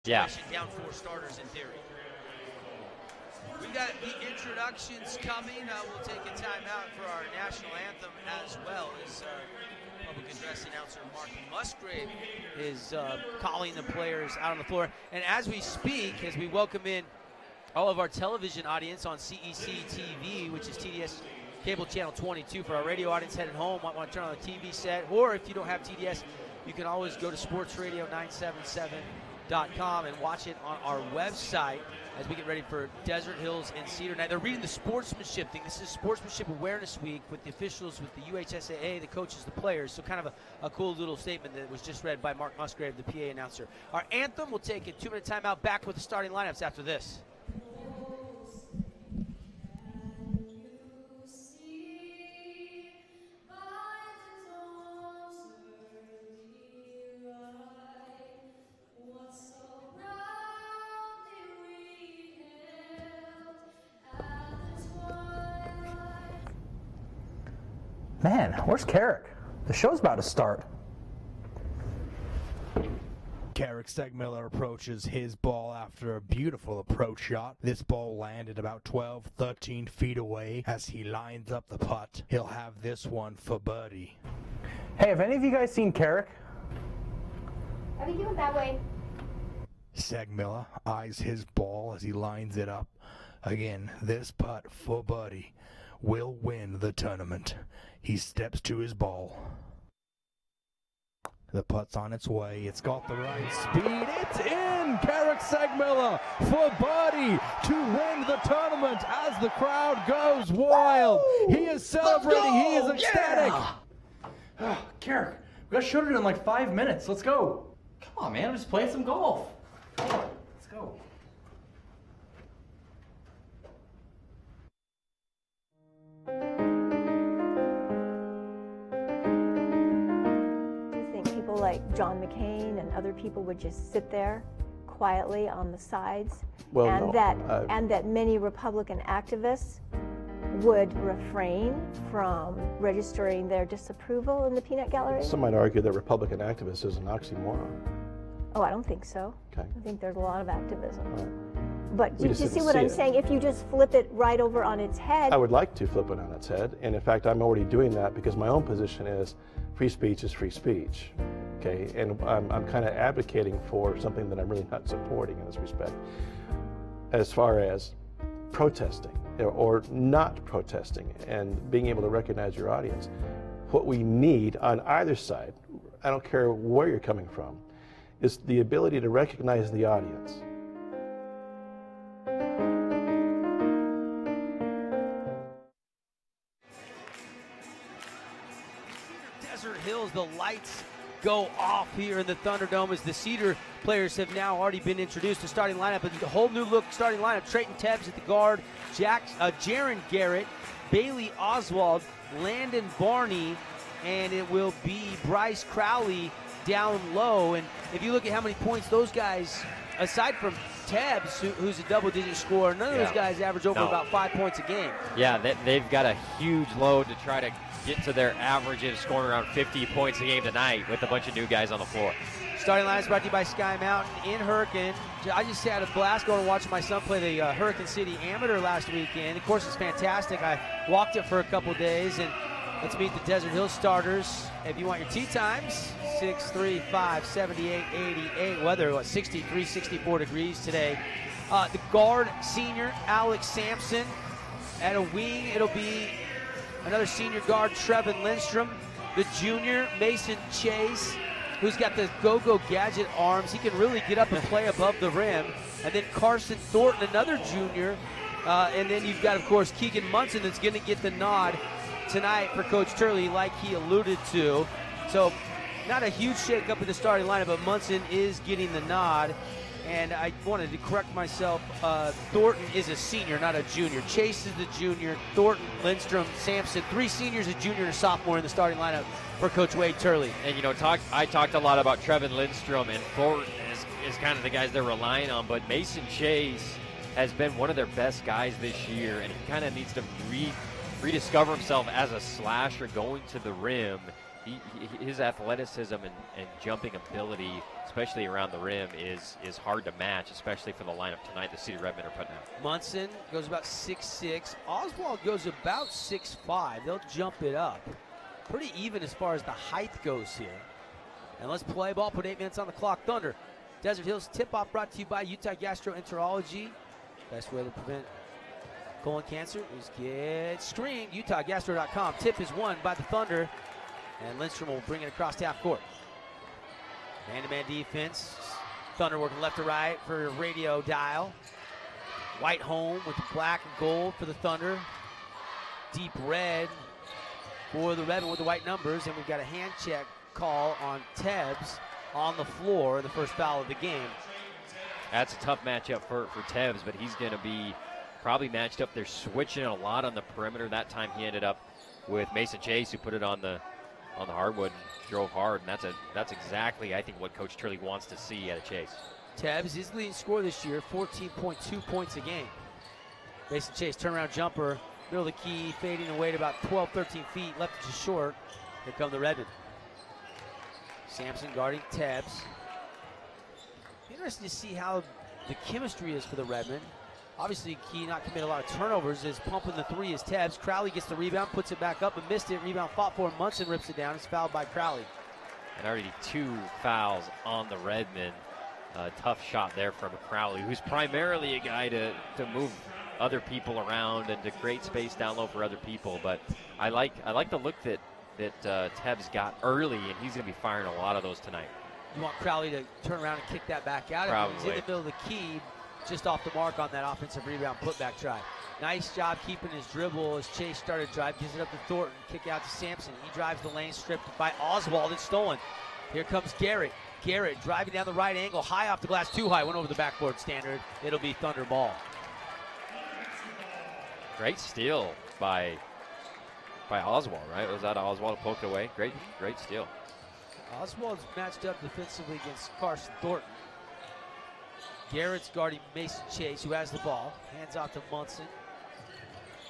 Yeah. Down 4 starters in theory. We've got the introductions coming. We'll take a timeout for our national anthem as well as public address announcer Mark Musgrave is calling the players out on the floor. And as we speak, as we welcome in all of our television audience on CEC TV, which is TDS Cable Channel 22 for our radio audience headed home, might want to turn on the TV set, or if you don't have TDS, you can always go to sportsradio977.com and watch it on our website as we get ready for Desert Hills and Cedar night. They're reading the sportsmanship thing. This is Sportsmanship Awareness Week with the officials, with the UHSAA, the coaches, the players. So kind of a cool little statement that was just read by Mark Musgrave, the PA announcer. Our anthem, we'll take a 2-minute timeout, back with the starting lineups after this. Man, where's Carrick? The show's about to start. Carrick Stegmiller approaches his ball after a beautiful approach shot. This ball landed about 12, 13 feet away as he lines up the putt. He'll have this one for birdie. Hey, have any of you guys seen Carrick? Are we doing that way? Stegmiller eyes his ball as he lines it up. Again, this putt for birdie will win the tournament. He steps to his ball. The putt's on its way. It's got the right speed. It's in! Carrick Stegmiller for birdie to win the tournament as the crowd goes wild. He is celebrating. He is ecstatic. Yeah! Oh, Carrick, we got shooting in like 5 minutes. Let's go. Come on, man. I'm just playing some golf. Come on, let's go. Like John McCain and other people would just sit there quietly on the sides, and that many Republican activists would refrain from registering their disapproval in the peanut gallery? Some might argue that Republican activist is an oxymoron. Oh, I don't think so. Okay. I think there's a lot of activism. Right. But do you see what I'm saying? If you just flip it right over on its head. I would like to flip it on its head, and in fact I'm already doing that because my own position is free speech is free speech. Okay, and I'm kind of advocating for something that I'm really not supporting in this respect. As far as protesting or not protesting and being able to recognize your audience, what we need on either side, I don't care where you're coming from, is the ability to recognize the audience. Desert Hills, the lights go off here in the Thunderdome as the Cedar players have now already been introduced to starting lineup. A whole new look starting lineup. Trayton Tebbs at the guard, Jaron Garrett, Bailey Oswald, Landon Barney, and it will be Bryce Crowley down low. And if you look at how many points those guys, aside from Tebbs, who's a double-digit scorer, none of those guys average over about 5 points a game. Yeah, they've got a huge load to try to get to their averages, scoring around 50 points a game tonight with a bunch of new guys on the floor. Starting line is brought to you by Sky Mountain in Hurricane. I just had a blast going and watching my son play the Hurricane City Amateur last weekend. Of course, it's fantastic. I walked it for a couple days, and let's meet the Desert Hills starters. If you want your tee times, 635 7888. Weather, 63, 64 degrees today. The guard senior, Alex Sampson. At a wing, it'll be another senior guard, Trevin Lindstrom. The junior, Mason Chase, who's got the go-go gadget arms. He can really get up and play above the rim. And then Carson Thornton, another junior. And then you've got, of course, Keegan Munson that's going to get the nod tonight for Coach Turley, like he alluded to. So not a huge shake-up in the starting lineup, but Munson is getting the nod. And I wanted to correct myself. Thornton is a senior, not a junior. Chase is the junior. Thornton, Lindstrom, Sampson, 3 seniors, a junior and a sophomore in the starting lineup for Coach Wade Turley. And, you know, I talked a lot about Trevin Lindstrom, and Thornton is kind of the guys they're relying on. But Mason Chase has been one of their best guys this year, and he kind of needs to rediscover himself as a slasher going to the rim. his athleticism and jumping ability, especially around the rim, is hard to match, especially for the lineup tonight that Cedar Redmond are putting out. Munson goes about 6'6". Oswald goes about 6'5". They'll jump it up. Pretty even as far as the height goes here. And let's play ball, put 8 minutes on the clock. Thunder. Desert Hills tip-off brought to you by Utah Gastroenterology. Best way to prevent colon cancer is get screened. UtahGastro.com. Tip is won by the Thunder. And Lindstrom will bring it across half court. Man-to-man defense. Thunder working left to right for radio dial. White home with the black and gold for the Thunder. Deep red for the Redmond with the white numbers. And we've got a hand check call on Tebbs on the floor, the first foul of the game. That's a tough matchup for Tebbs, but he's going to be probably matched up there switching a lot on the perimeter. That time he ended up with Mason Chase, who put it on the hardwood and drove hard, and that's exactly, I think, what Coach Turley wants to see out of Chase. Tebbs, his leading scorer this year, 14.2 points a game. Mason Chase, turnaround jumper, middle of the key, fading away to about 12, 13 feet, left it just short. Here come the Redmond. Sampson guarding Tebbs. Interesting to see how the chemistry is for the Redmond. Obviously, key not commit a lot of turnovers. Is pumping the three is Tebbs. Crowley gets the rebound, puts it back up and missed it. Rebound fought for. Munson rips it down. It's fouled by Crowley. And already 2 fouls on the Redmond. Tough shot there from Crowley, who's primarily a guy to move other people around and to create space down low for other people. But I like the look that Tebbs got early, and he's going to be firing a lot of those tonight. You want Crowley to turn around and kick that back out. Probably. He's in the middle of the key, just off the mark on that offensive rebound putback try. Nice job keeping his dribble as Chase started drive, gives it up to Thornton, kick out to Sampson. He drives the lane, stripped by Oswald and stolen. Here comes Garrett. Garrett driving down the right angle, high off the glass, too high, went over the backboard standard. It'll be Thunder ball. Great steal by Oswald, right? Was that Oswald poked away? Great steal. Oswald's matched up defensively against Carson Thornton. Garrett's guarding Mason Chase, who has the ball. Hands off to Munson.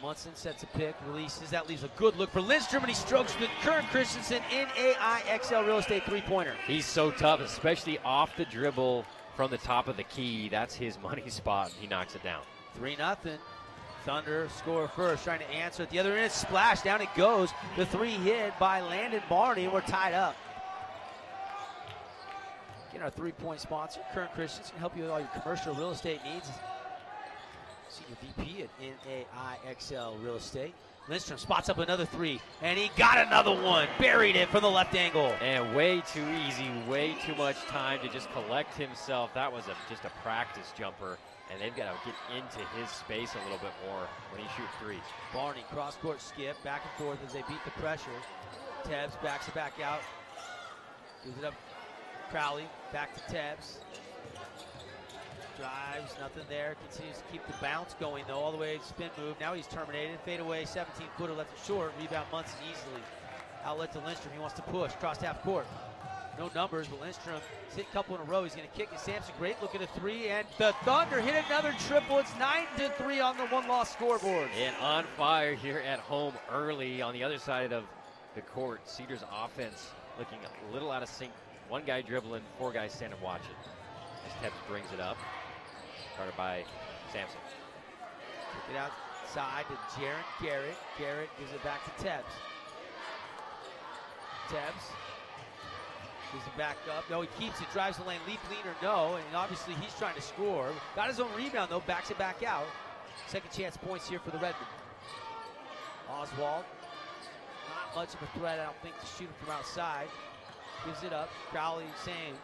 Munson sets a pick, releases. That leaves a good look for Lindstrom, and he strokes with Kern Christensen in AIXL Real Estate three-pointer. He's so tough, especially off the dribble from the top of the key. That's his money spot, and he knocks it down. 3-0. Thunder score first, trying to answer at the other end. Splash, down it goes. The three hit by Landon Barney, and we're tied up. Again, our three-point sponsor, Kern Christensen, can help you with all your commercial real estate needs. Senior VP at NAIXL Real Estate. Lindstrom spots up another three, and he got another one. Buried it from the left angle. And way too easy, way too much time to just collect himself. That was just a practice jumper, and they've got to get into his space a little bit more when he shoots threes. Barney, cross-court skip, back and forth as they beat the pressure. Tebbs backs it back out. Gives it up. Crowley, back to Tebbs. Drives, nothing there. Continues to keep the bounce going, though, all the way to spin move. Now he's terminated. Fade away, 17-footer left it short. Rebound Munson easily. Outlet to Lindstrom. He wants to push. Cross half court. No numbers, but Lindstrom hit a couple in a row. He's going to kick it. Sampson, great look at a three, and the Thunder hit another triple. It's 9-3 on the one-loss scoreboard. And on fire here at home early on the other side of the court. Cedar's offense looking a little out of sync. One guy dribbling, 4 guys standing watching. As Tebbs brings it up. Started by Sampson. Kick it outside to Jaron Garrett. Garrett gives it back to Tebbs. Tebbs gives it back up. No, he keeps it, drives the lane, leap leaner, no. And obviously he's trying to score. Got his own rebound, though, backs it back out. Second chance points here for the Redmond. Oswald, not much of a threat, I don't think, to shoot him from outside. Gives it up. Crowley, same.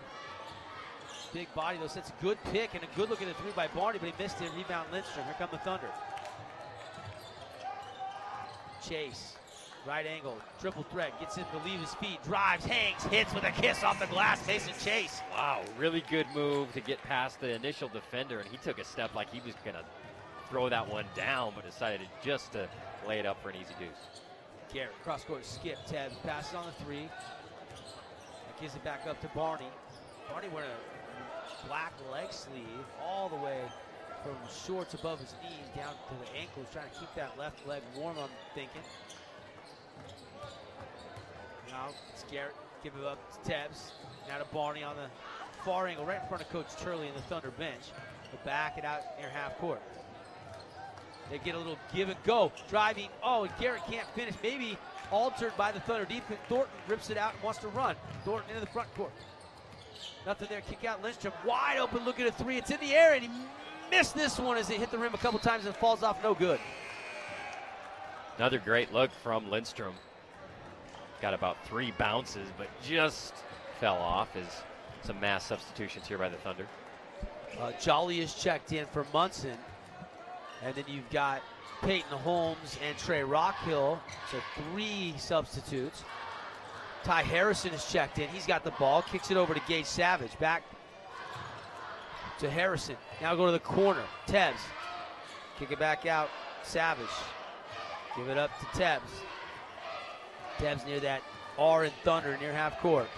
Big body, though, sets a good pick and a good look at the three by Barney, but he missed it. Rebound Lindstrom. Here come the Thunder. Chase, right angle, triple threat, gets him to leave his feet, drives, hangs, hits with a kiss off the glass. Mason Chase. Wow, really good move to get past the initial defender, and he took a step like he was going to throw that one down, but decided just to lay it up for an easy deuce. Garrett, cross-court skip. Tebbs passes on the three. Gives it back up to Barney. Barney wearing a black leg sleeve all the way from shorts above his knees down to the ankles, trying to keep that left leg warm, I'm thinking. Now it's Garrett, give it up to Tebbs. Now to Barney on the far angle, right in front of Coach Turley in the Thunder bench. They'll back it out near half court. They get a little give and go. Driving, and Garrett can't finish. Maybe altered by the Thunder defense. Thornton rips it out and wants to run. Thornton into the front court. Nothing there, kick out Lindstrom. Wide open, look at a three. It's in the air, and he missed this one as it hit the rim a couple times and falls off, no good. Another great look from Lindstrom. Got about 3 bounces, but just fell off as some mass substitutions here by the Thunder. Jolly is checked in for Munson. And then you've got Peyton Holmes and Trey Rockhill, so 3 substitutes. Ty Harrison is checked in. He's got the ball, kicks it over to Gage Savage. Back to Harrison. Now go to the corner. Tebbs. Kick it back out. Savage. Give it up to Tebbs. Tebbs near that R in Thunder near half court.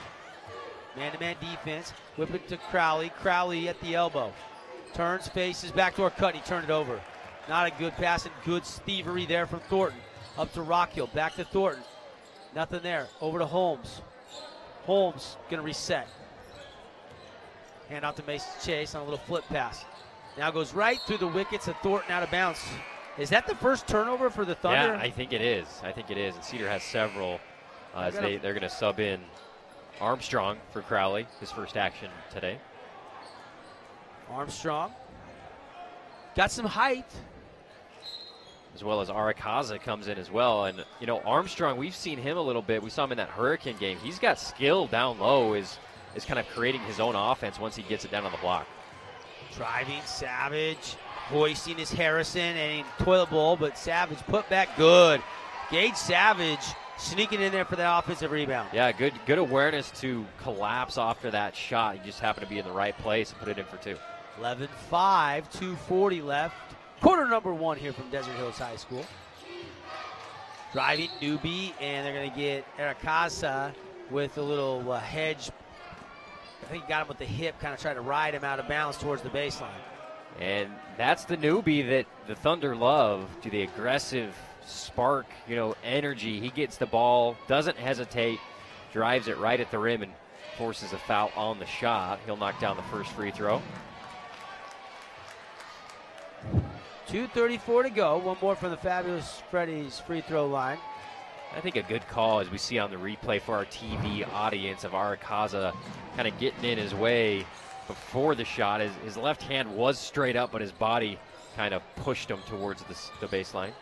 Man-to-man defense. Whip it to Crowley. Crowley at the elbow. Turns, faces, backdoor cut. He turned it over. Not a good pass and good thievery there from Thornton. Up to Rockhill. Back to Thornton. Nothing there. Over to Holmes. Holmes going to reset. Hand out to Mason Chase on a little flip pass. Now goes right through the wickets of Thornton out of bounds. Is that the first turnover for the Thunder? Yeah, I think it is. And Cedar has several. As they're going to sub in Armstrong for Crowley, his first action today. Armstrong got some height. As well as Arakaza comes in as well. And, Armstrong, we've seen him a little bit. We saw him in that Hurricane game. He's got skill down low, is kind of creating his own offense once he gets it down on the block. Driving, Savage, hoisting his Harrison, and toilet bowl, but Savage put back good. Gage Savage sneaking in there for that offensive rebound. Yeah, good awareness to collapse after that shot. He just happened to be in the right place and put it in for 2. 11-5, 2:40 left. Quarter number 1 here from Desert Hills High School. Driving, Newbie, and they're going to get Arakaza with a little hedge. I think he got him with the hip, kind of tried to ride him out of bounds towards the baseline. And that's the Newbie that the Thunder love, to the aggressive spark, energy. He gets the ball, doesn't hesitate, drives it right at the rim and forces a foul on the shot. He'll knock down the first free throw. 2:34 to go. One more from the fabulous Freddie's free throw line. I think a good call, as we see on the replay for our TV audience, of Arakaza kind of getting in his way before the shot. His left hand was straight up, but his body kind of pushed him towards the baseline.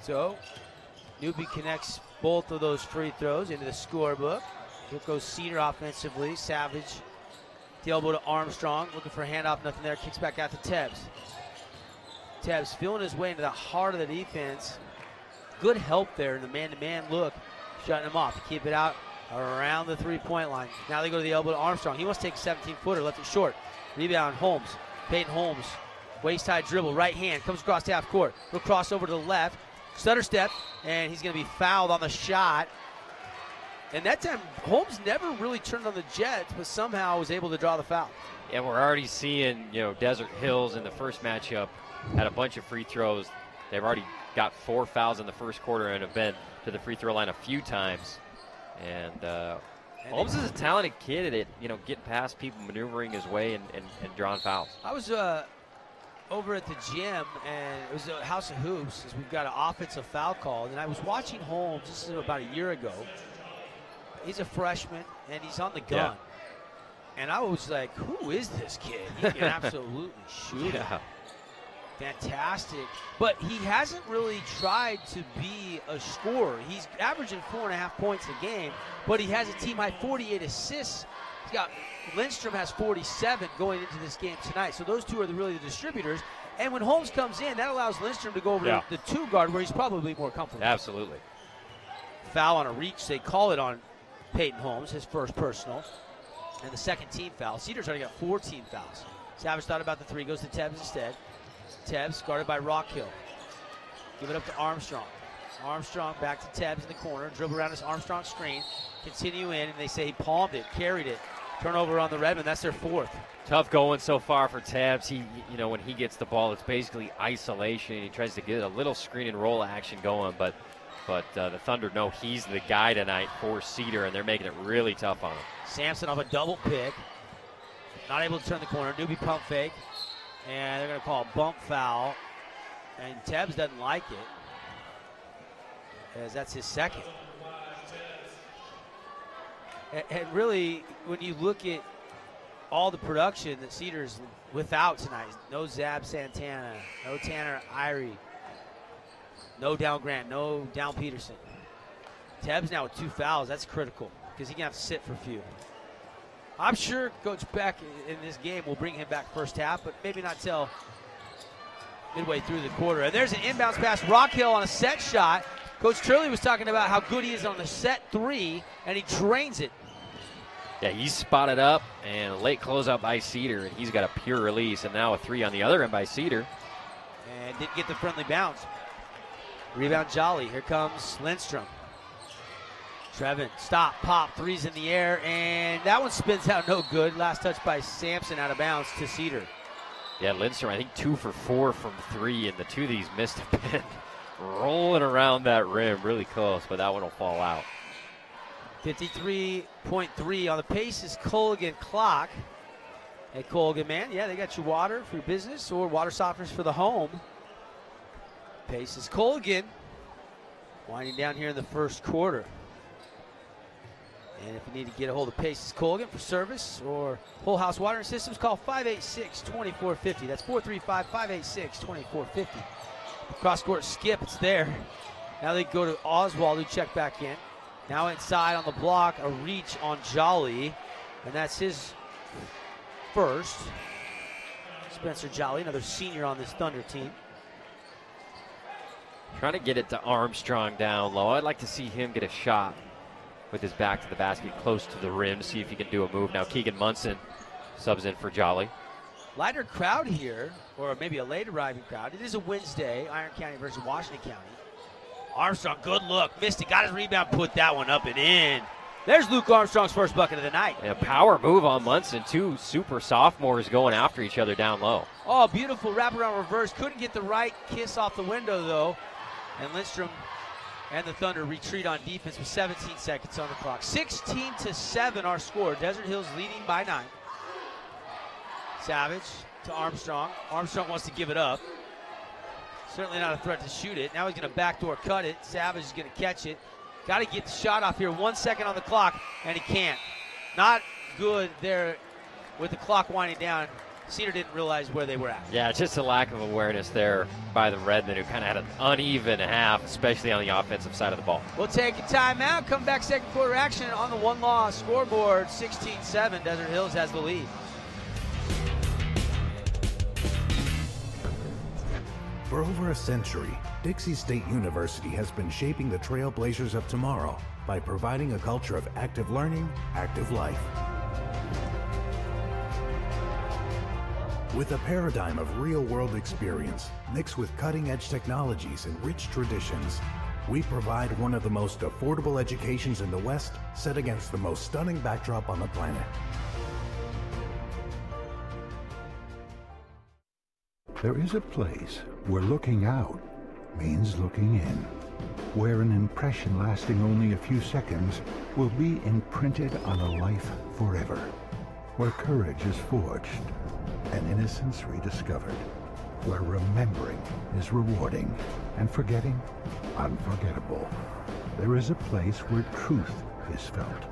So, Newbie connects both of those free throws into the scorebook. Here goes Cedar offensively. Savage, the elbow to Armstrong, looking for a handoff, nothing there. Kicks back out to Tebbs. Tebbs feeling his way into the heart of the defense. Good help there in the man-to-man look, shutting him off. Keep it out around the three-point line. Now they go to the elbow to Armstrong. He wants to take a 17-footer, left it short. Rebound, Holmes. Peyton Holmes, waist-high dribble, right hand, comes across half court. He'll cross over to the left, stutter step, and he's going to be fouled on the shot. And that time, Holmes never really turned on the Jets, but somehow was able to draw the foul. Yeah, we're already seeing, Desert Hills in the first matchup had a bunch of free throws. They've already got 4 fouls in the first quarter and have been to the free throw line a few times. And Holmes is a talented kid at getting past people, maneuvering his way and drawing fouls. I was over at the gym, and it was a House of Hoops, as we've got an offensive foul called, and I was watching Holmes, this is about a year ago. He's a freshman, and he's on the gun. Yeah. And I was like, who is this kid? He can absolutely shoot it. Fantastic. But he hasn't really tried to be a scorer. He's averaging 4.5 points a game, but he has a team-high 48 assists. He's got Lindstrom has 47 going into this game tonight. So those two are really the distributors. And when Holmes comes in, that allows Lindstrom to go over to the 2 guard, where he's probably more comfortable. Absolutely. Foul on a reach. They call it on Peyton Holmes, his first personal, and the second team foul. Cedar's already got 4 team fouls. Savage thought about the 3, goes to Tebbs instead. Tebbs guarded by Rockhill. Give it up to Armstrong. Armstrong back to Tebbs in the corner. Dribble around his Armstrong screen. Continue in, and they say he palmed it, carried it. Turnover on the Redmen. That's their 4th. Tough going so far for Tebbs. He, when he gets the ball, it's basically isolation. He tries to get a little screen and roll action going, but But the Thunder know he's the guy tonight for Cedar, and they're making it really tough on him. Sampson off a double pick. Not able to turn the corner. Newbie pump fake. And they're going to call a bump foul. And Tebbs doesn't like it, as that's his second. And really, when you look at all the production that Cedar's without tonight, no Zab Santana, no Tanner Irie, no Down Grant, no Down Peterson. Tebbs now with 2 fouls. That's critical because he can have to sit for a few. I'm sure Coach Beck in this game will bring him back first half, but maybe not till midway through the quarter. And there's an inbounds pass. Rockhill on a set shot. Coach Turley was talking about how good he is on the set 3, and he drains it. Yeah, he's spotted up, and a late closeout by Cedar, and he's got a pure release, and now a 3 on the other end by Cedar. And didn't get the friendly bounce. Rebound Jolly. Here comes Lindstrom. Trevin, stop, pop, 3's in the air, and that one spins out no good. Last touch by Sampson out of bounds to Cedar. Yeah, Lindstrom, I think 2 for 4 from 3, and the 2 of these missed have been rolling around that rim really close, but that one will fall out. 53.3 on the Paces Colgan clock. Hey, Colgan, man, yeah, they got your water for your business or water softeners for the home. Paces Colgan winding down here in the first quarter. And if you need to get a hold of Paces Colgan for service or whole house watering systems, call 586-2450. That's 435-586-2450. Cross-court skip, it's there. Now they go to Oswald, who check back in. Now inside on the block, a reach on Jolly, and that's his first. Spencer Jolly, another senior on this Thunder team. Trying to get it to Armstrong down low. I'd like to see him get a shot with his back to the basket, close to the rim, see if he can do a move. Now Keegan Munson subs in for Jolly. Lighter crowd here, or maybe a late arriving crowd. It is a Wednesday, Iron County versus Washington County. Armstrong, good look, missed it, got his rebound, put that one up and in. There's Luke Armstrong's first bucket of the night. And a power move on Munson. 2 super sophomores going after each other down low. Oh, beautiful wraparound reverse. Couldn't get the right kiss off the window, though. And Lindstrom and the Thunder retreat on defense with 17 seconds on the clock. 16-7 our score. Desert Hills leading by 9. Savage to Armstrong. Armstrong wants to give it up. Certainly not a threat to shoot it. Now he's going to backdoor cut it. Savage is going to catch it. Got to get the shot off here. 1 second on the clock, and he can't. Not good there with the clock winding down. Cedar didn't realize where they were at. Yeah, just a lack of awareness there by the Redmen, who kind of had an uneven half, especially on the offensive side of the ball. We'll take a timeout. Come back second quarter action on the one-loss scoreboard. 16-7. Desert Hills has the lead. For over a century, Dixie State University has been shaping the trailblazers of tomorrow by providing a culture of active learning, active life. With a paradigm of real-world experience mixed with cutting-edge technologies and rich traditions, we provide one of the most affordable educations in the West, set against the most stunning backdrop on the planet. There is a place where looking out means looking in, where an impression lasting only a few seconds will be imprinted on a life forever, where courage is forged and innocence rediscovered, where remembering is rewarding and forgetting unforgettable. There is a place where truth is felt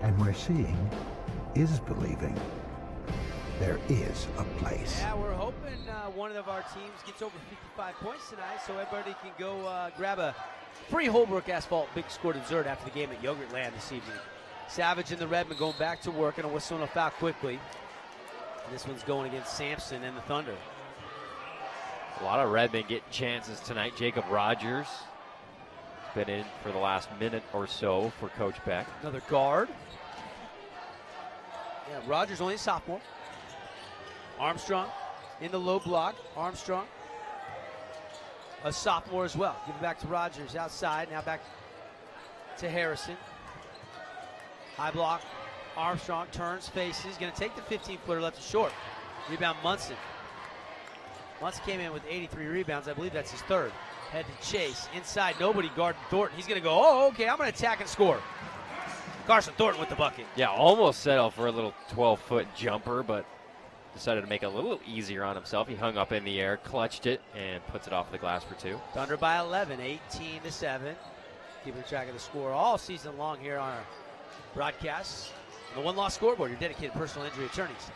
and where seeing is believing. There is a place. Yeah, we're hoping one of our teams gets over 55 points tonight, so everybody can go grab a free Holbrook Asphalt Big Score dessert after the game at Yogurtland this evening. Savage and the Redmen going back to work, and a whistle and a foul quickly. And this one's going against Sampson and the Thunder. A lot of Redmen getting chances tonight. Jacob Rogers has been in for the last minute or so for Coach Beck. Another guard. Yeah, Rogers only a sophomore. Armstrong in the low block. Armstrong, a sophomore as well. Give it back to Rogers outside. Now back to Harrison. High block. Armstrong turns, faces. Going to take the 15-footer, left it short. Rebound Munson. Munson came in with 83 rebounds. I believe that's his third. Head to Chase. Inside, nobody guarding Thornton. He's going to go, oh, okay, I'm going to attack and score. Carson Thornton with the bucket. Yeah, almost settled for a little 12-foot jumper, but decided to make it a little easier on himself. He hung up in the air, clutched it, and puts it off the glass for 2. Thunder by 11, 18-7. Keeping track of the score all season long here on our broadcasts. On the one-loss scoreboard, your dedicated personal injury attorneys.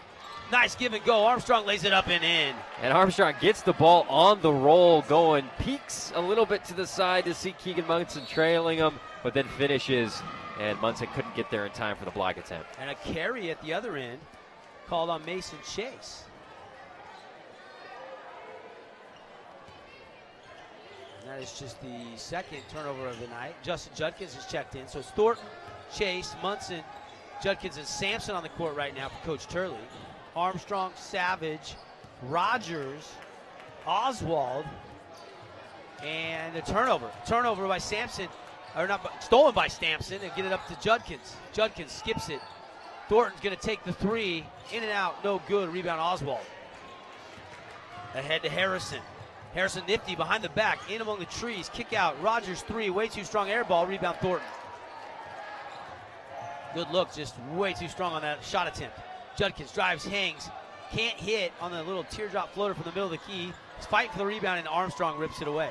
Nice give and go. Armstrong lays it up and in. And Armstrong gets the ball on the roll going, peeks a little bit to the side to see Keegan Munson trailing him, but then finishes, and Munson couldn't get there in time for the block attempt. And a carry at the other end called on Mason Chase. And that is just the second turnover of the night. Justin Judkins has checked in. So it's Thornton, Chase, Munson, Judkins, and Sampson on the court right now for Coach Turley. Armstrong, Savage, Rogers, Oswald, and a turnover. Turnover by Sampson, or not, stolen by Sampson, and get it up to Judkins. Judkins skips it. Thornton's going to take the 3, in and out, no good. Rebound Oswald. Ahead to Harrison. Harrison nifty behind the back, in among the trees, kick out. Rogers 3, way too strong air ball. Rebound Thornton. Good look, just way too strong on that shot attempt. Judkins drives, hangs, can't hit on the little teardrop floater from the middle of the key. He's fighting for the rebound, and Armstrong rips it away.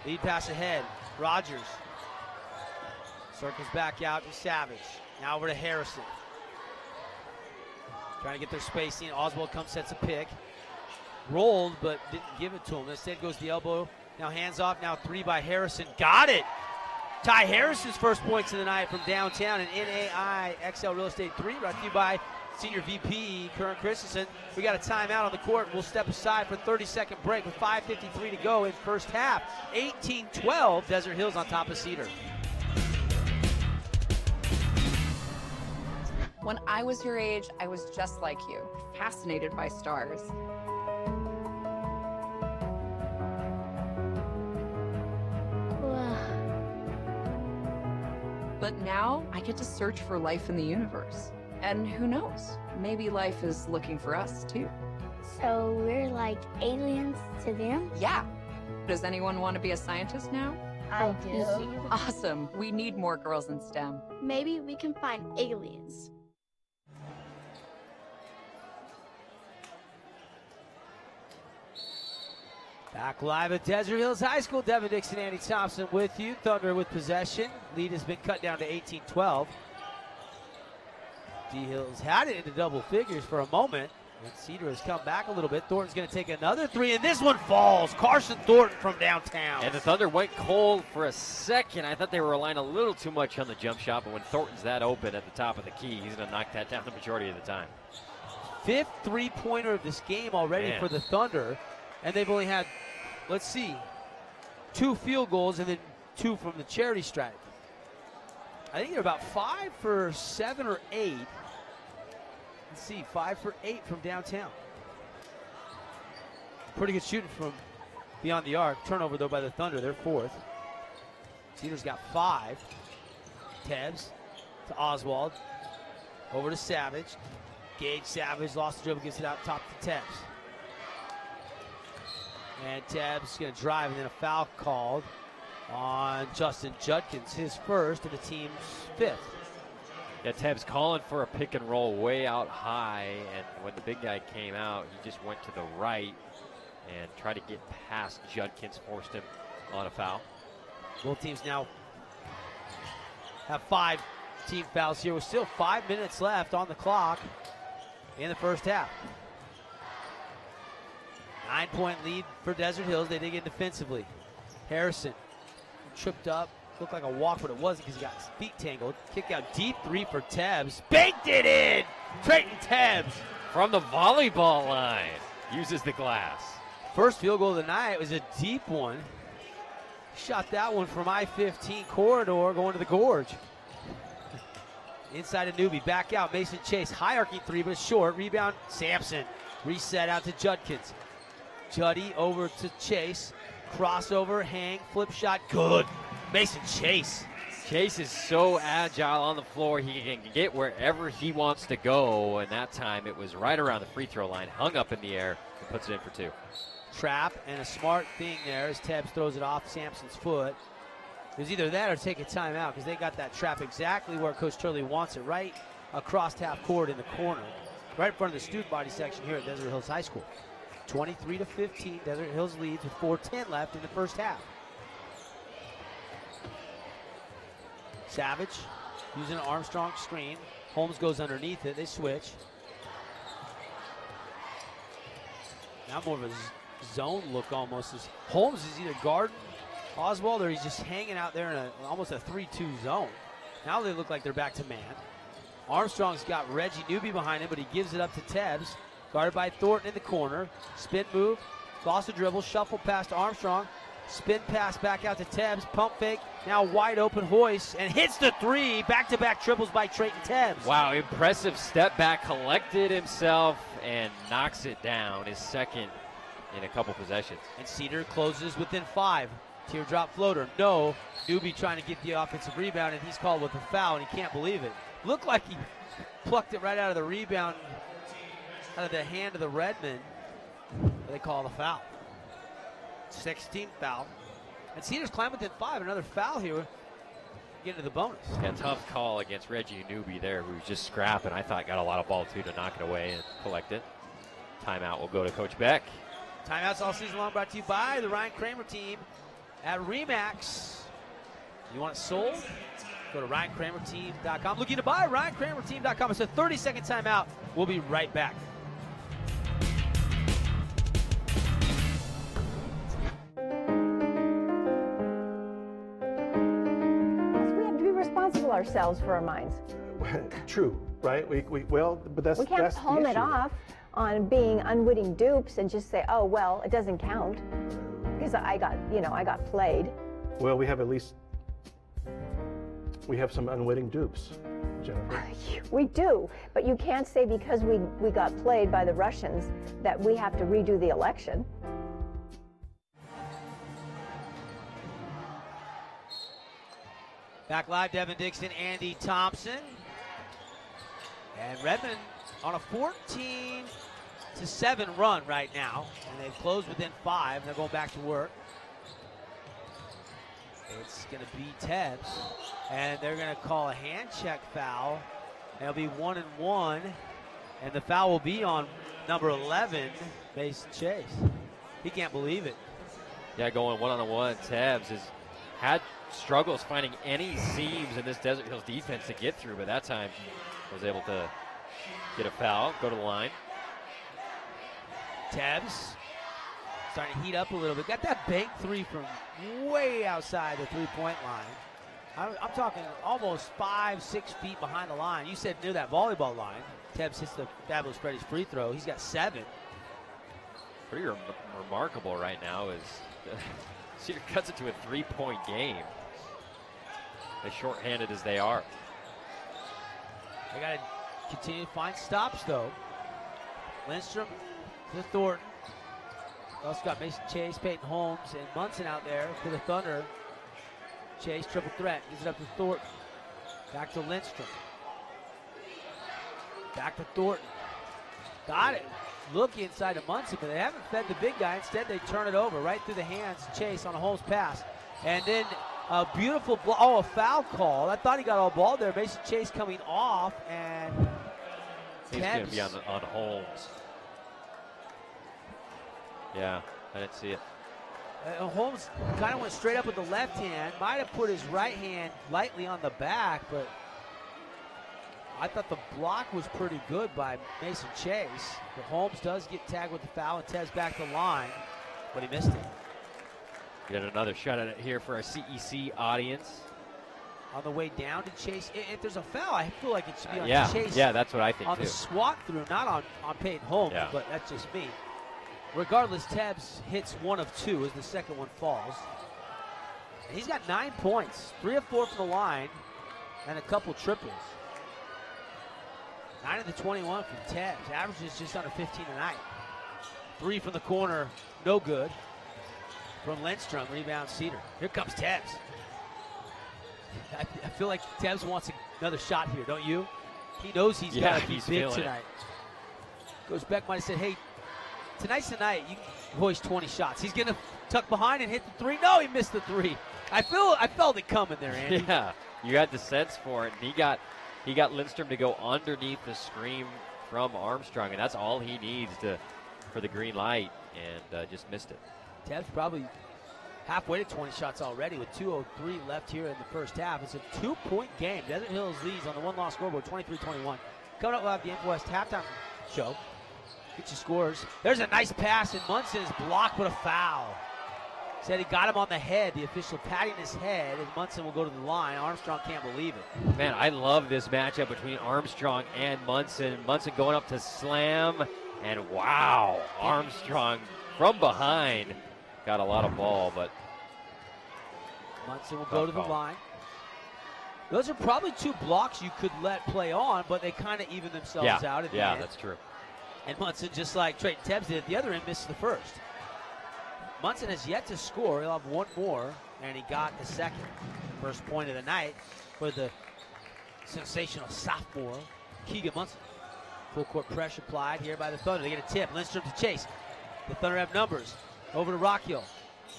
Lead pass ahead. Rogers circles back out to Savage. Now over to Harrison. Trying to get their spacing. Oswald comes, sets a pick. Rolled, but didn't give it to him. Instead goes the elbow. Now hands off. Now 3 by Harrison. Got it! Ty Harrison's first points of the night from downtown, and NAI XL Real Estate 3 brought to you by Senior VP Curran Christensen. We got a timeout on the court. We'll step aside for a 30-second break with 5:53 to go in first half. 18-12, Desert Hills on top of Cedar. When I was your age, I was just like you, fascinated by stars. But now I get to search for life in the universe. And who knows, maybe life is looking for us too. So we're like aliens to them? Yeah. Does anyone want to be a scientist now? I do. Awesome. We need more girls in STEM. Maybe we can find aliens. Back live at Desert Hills High School. Devin Dixon, Andy Thompson with you. Thunder with possession. Lead has been cut down to 18-12. D-Hills had it into double figures for a moment. And Cedar has come back a little bit. Thornton's going to take another 3, and this one falls. Carson Thornton from downtown. And the Thunder went cold for a second. I thought they were relying a little too much on the jump shot, but when Thornton's that open at the top of the key, he's going to knock that down the majority of the time. 5th three-pointer of this game already for the Thunder. And they've only had, let's see, 2 field goals and then 2 from the charity stripe. I think they're about 5 for 7 or 8. Let's see, 5 for 8 from downtown. Pretty good shooting from beyond the arc. Turnover, though, by the Thunder. They're 4th. Cedar's got 5. Tebbs to Oswald. Over to Savage. Gage Savage lost the dribble, gets it out top to Tebbs. And Tebbs going to drive, and then a foul called on Justin Judkins, his first and the team's 5th. Yeah, Tebbs calling for a pick and roll way out high, and when the big guy came out, he just went to the right and tried to get past Judkins, forced him on a foul. Both teams now have 5 team fouls here with still 5 minutes left on the clock in the first half. 9-point lead for Desert Hills. They dig in defensively. Harrison tripped up. Looked like a walk, but it wasn't because he got his feet tangled. Kick out deep 3 for Tebbs. Banked it in! Trayton Tebbs. From the volleyball line. Uses the glass. First field goal of the night was a deep one. Shot that one from I-15 corridor going to the gorge. Inside a newbie. Back out. Mason Chase. High arcing 3, but short. Rebound. Sampson. Reset out to Judkins. Juddy over to Chase. Crossover, hang, flip shot, good. Mason Chase. Chase is so agile on the floor, he can get wherever he wants to go, and that time it was right around the free throw line, hung up in the air, and puts it in for 2. trap, and a smart thing there as Tebbs throws it off Sampson's foot. It was either that or take a timeout because they got that trap exactly where Coach Turley wants it, right across half court in the corner, right in front of the student body section here at Desert Hills High School. 23-15, Desert Hills leads with 4:10 left in the first half. Savage using an Armstrong screen. Holmes goes underneath it. They switch. Now more of a zone look almost. As Holmes is either guarding Oswald or he's just hanging out there in almost a 3-2 zone. Now they look like they're back to man. Armstrong's got Reggie Newby behind him, but he gives it up to Tebbs. Guarded by Thornton in the corner. Spin move, lost a dribble, shuffle pass to Armstrong. Spin pass back out to Tebbs. Pump fake, now wide open Hoist, and hits the three. Back-to-back triples by Trayton Tebbs. Wow, impressive step back, collected himself, and knocks it down. His second in a couple possessions. And Cedar closes within 5. Teardrop floater, no. Newby trying to get the offensive rebound, and he's called with a foul, and he can't believe it. Looked like he plucked it right out of the rebound, out of the hand of the Redmen. They call the foul. 16th foul. And Cedar's climbed within 5. Another foul here. Get into the bonus. Yeah, tough call against Reggie Newby there, who was just scrapping. I thought got a lot of ball, too, to knock it away and collect it. Timeout will go to Coach Beck. Timeouts all season long brought to you by the Ryan Kramer team at RE/MAX. You want it sold? Go to RyanKramerTeam.com. Looking to buy RyanKramerTeam.com. It's a 30-second timeout. We'll be right back. We have to be responsible ourselves for our minds. True, right? But that's we can't that's palm the it issue. off on being unwitting dupes and just say, oh, well, it doesn't count because I got played. Well, we have some unwitting dupes, Jennifer. We do, but you can't say because we got played by the Russians that we have to redo the election. Back live, Devin Dixon, Andy Thompson. And Redmond on a 14-7 run right now. And they've closed within 5. They're going back to work. It's going to be Tebbs. And they're going to call a hand check foul. It'll be 1-1. And the foul will be on number 11, Mason Chase. He can't believe it. Yeah, going one-on-one. Tebbs has had struggles finding any seams in this Desert Hills defense to get through, but that time was able to get a foul, go to the line. Tebbs starting to heat up a little bit. Got that bank three from way outside the three-point line. I'm talking almost 5-6 feet behind the line. You said near that volleyball line. Tebbs hits the Fabulous Freddy's free throw. He's got 7. Pretty remarkable right now is Cedar cuts it to a 3-point game. As shorthanded as they are. They got to continue to find stops, though. Lindstrom to Thornton. Also got Mason Chase, Peyton Holmes, and Munson out there for the Thunder. Chase, triple threat, gives it up to Thornton. Back to Lindstrom. Back to Thornton. Got it. Look inside to Munson, but they haven't fed the big guy. Instead, they turn it over right through the hands of Chase on a Holmes pass. And then a beautiful block. Oh, a foul call. I thought he got all ball there. Mason Chase coming off, and he's going to be on Holmes. Yeah, I didn't see it. Holmes kind of went straight up with the left hand. Might have put his right hand lightly on the back, but I thought the block was pretty good by Mason Chase. But Holmes does get tagged with the foul and Tez back to line, but he missed it. Get another shot at it here for our CEC audience. On the way down to Chase, if there's a foul, I feel like it should be on Chase. Yeah, that's what I think on too. The swat through, not on Peyton Holmes, but that's just me. Regardless, Tebbs hits 1 of 2 as the second one falls. And he's got 9 points, 3 of 4 from the line, and a couple triples. 9 of the 21 from Tebbs. Averages just under 15 tonight. 3 from the corner, no good. From Lindstrom, rebound Cedar. Here comes Tebbs. I feel like Tebbs wants another shot here, don't you? He knows he's got to be big tonight. Coach Beck might have said, hey, tonight's the night you hoist 20 shots. He's going to tuck behind and hit the three. No, he missed the three. I felt it coming there, Andy. Yeah, you had the sense for it. And he got Lindstrom to go underneath the screen from Armstrong, and that's all he needs for the green light, and just missed it. Teb's probably halfway to 20 shots already with 2:03 left here in the first half. It's a 2-point game. Desert Hills leads on the one-loss scoreboard, 23-21. Coming up, we'll have the InfoWest halftime show. Get your scores. There's a nice pass, and Munson is blocked with a foul. Said he got him on the head, the official patting his head, and Munson will go to the line. Armstrong can't believe it. Man, I love this matchup between Armstrong and Munson. Munson going up to slam, and wow, Armstrong from behind got a lot of ball, but Munson will go to the line. Those are probably two blocks you could let play on, but they kind of even themselves out at the end. Yeah, that's true. And Munson, just like Trayton Tebs did at the other end, missed the first. Munson has yet to score. He'll have one more, and he got the second. First point of the night for the sensational sophomore, Keegan Munson. Full court pressure applied here by the Thunder. They get a tip. Lindstrom to chase. The Thunder have numbers. Over to Rock Hill.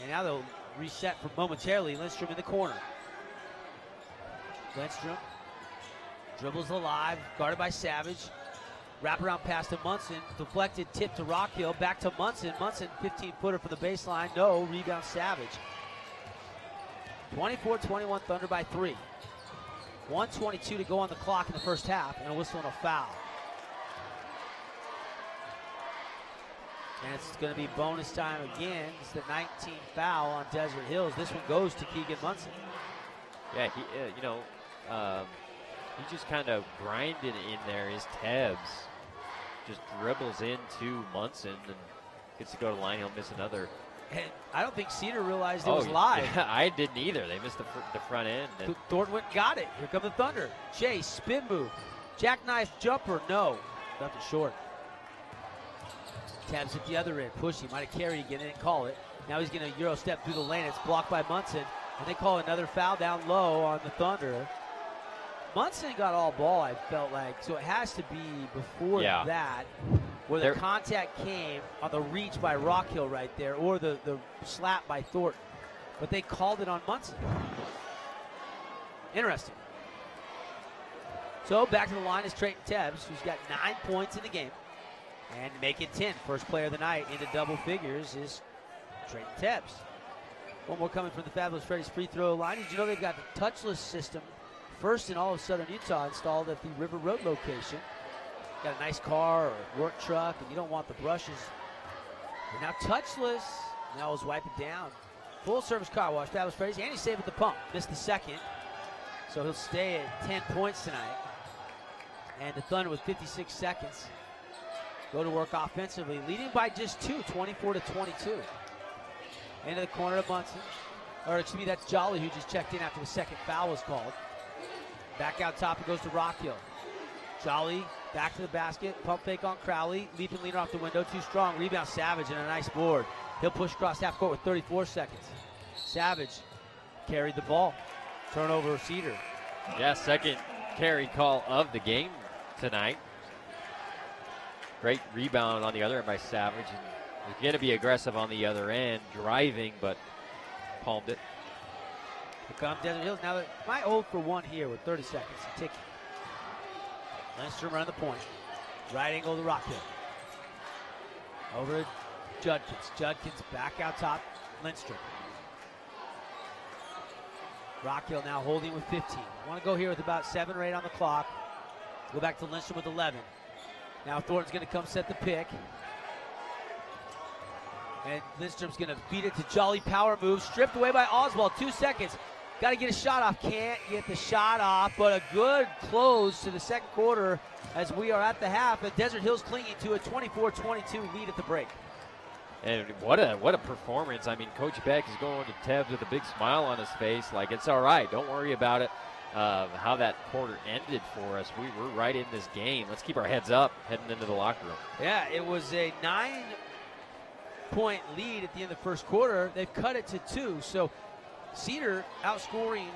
And now they'll reset for momentarily. Lindstrom in the corner. Lindstrom dribbles alive, guarded by Savage. Wraparound pass to Munson, deflected tip to Rock Hill, back to Munson. Munson, 15-footer from the baseline, no, rebound Savage. 24-21 Thunder by 3. 1:22 to go on the clock in the first half, and a whistle and a foul. And it's going to be bonus time again. It's the 19th foul on Desert Hills. This one goes to Keegan Munson. Yeah, he just kind of grinded in there. His Tebs just dribbles into Munson and gets to go to the line. He'll miss another. And I don't think Cedar realized it was live. Yeah, I didn't either. They missed the front end. And Thornton went and got it. Here come the Thunder. Chase, spin move. Jackknife jumper, no. Nothing short. Tebs at the other end. Push. He might have carried again. They didn't call it. Now he's going to Euro step through the lane. It's blocked by Munson. And they call another foul down low on the Thunder. Munson got all ball, I felt like. So it has to be before that where the contact came on the reach by Rock Hill right there, or the slap by Thornton. But they called it on Munson. Interesting. So back to the line is Trayton Tebs, who's got 9 points in the game. And make it 10. First player of the night into double figures is Trayton Tebs. One more coming from the Fabulous Freddy's free throw line. Did you know they've got the touchless system first in all of Southern Utah installed at the River Road location? Got a nice car or work truck and you don't want the brushes. They're now touchless. Now he's wipe it down. Full service car wash, Fabulous Freddy's. And he's saved at the pump. Missed the second. So he'll stay at 10 points tonight. And the Thunder with 56 seconds go to work offensively, leading by just 2, 24-22. Into the corner of Munson. Or excuse me, that's Jolly who just checked in after the second foul was called. Back out top, it goes to Rock Hill. Jolly back to the basket, pump fake on Crowley, leaping leaner off the window, too strong, rebound Savage and a nice board. He'll push across half court with 34 seconds. Savage carried the ball. Turnover Cedar. Yeah, second carry call of the game tonight. Great rebound on the other end by Savage. And he's going to be aggressive on the other end, driving, but palmed it. Here comes Desert Hills. Now, my 0 for 1 here with 30 seconds ticking. Lindstrom around the point. Right angle to Rock Hill. Over to Judkins. Judkins back out top. Lindstrom. Rock Hill now holding with 15. Want to go here with about 7 or 8 on the clock. Go back to Lindstrom with 11. Now Thornton's going to come set the pick. And Lindstrom's going to beat it to Jolly, power move. Stripped away by Oswald. 2 seconds. Got to get a shot off. Can't get the shot off, but a good close to the second quarter as we are at the half. And Desert Hills clinging to a 24-22 lead at the break. And what a performance. I mean, Coach Beck is going to Tebs with a big smile on his face. Like, it's all right. Don't worry about it. How that quarter ended for us. We were right in this game. Let's keep our heads up heading into the locker room. Yeah, it was a 9-point lead at the end of the first quarter. They've cut it to 2. So Cedar outscoring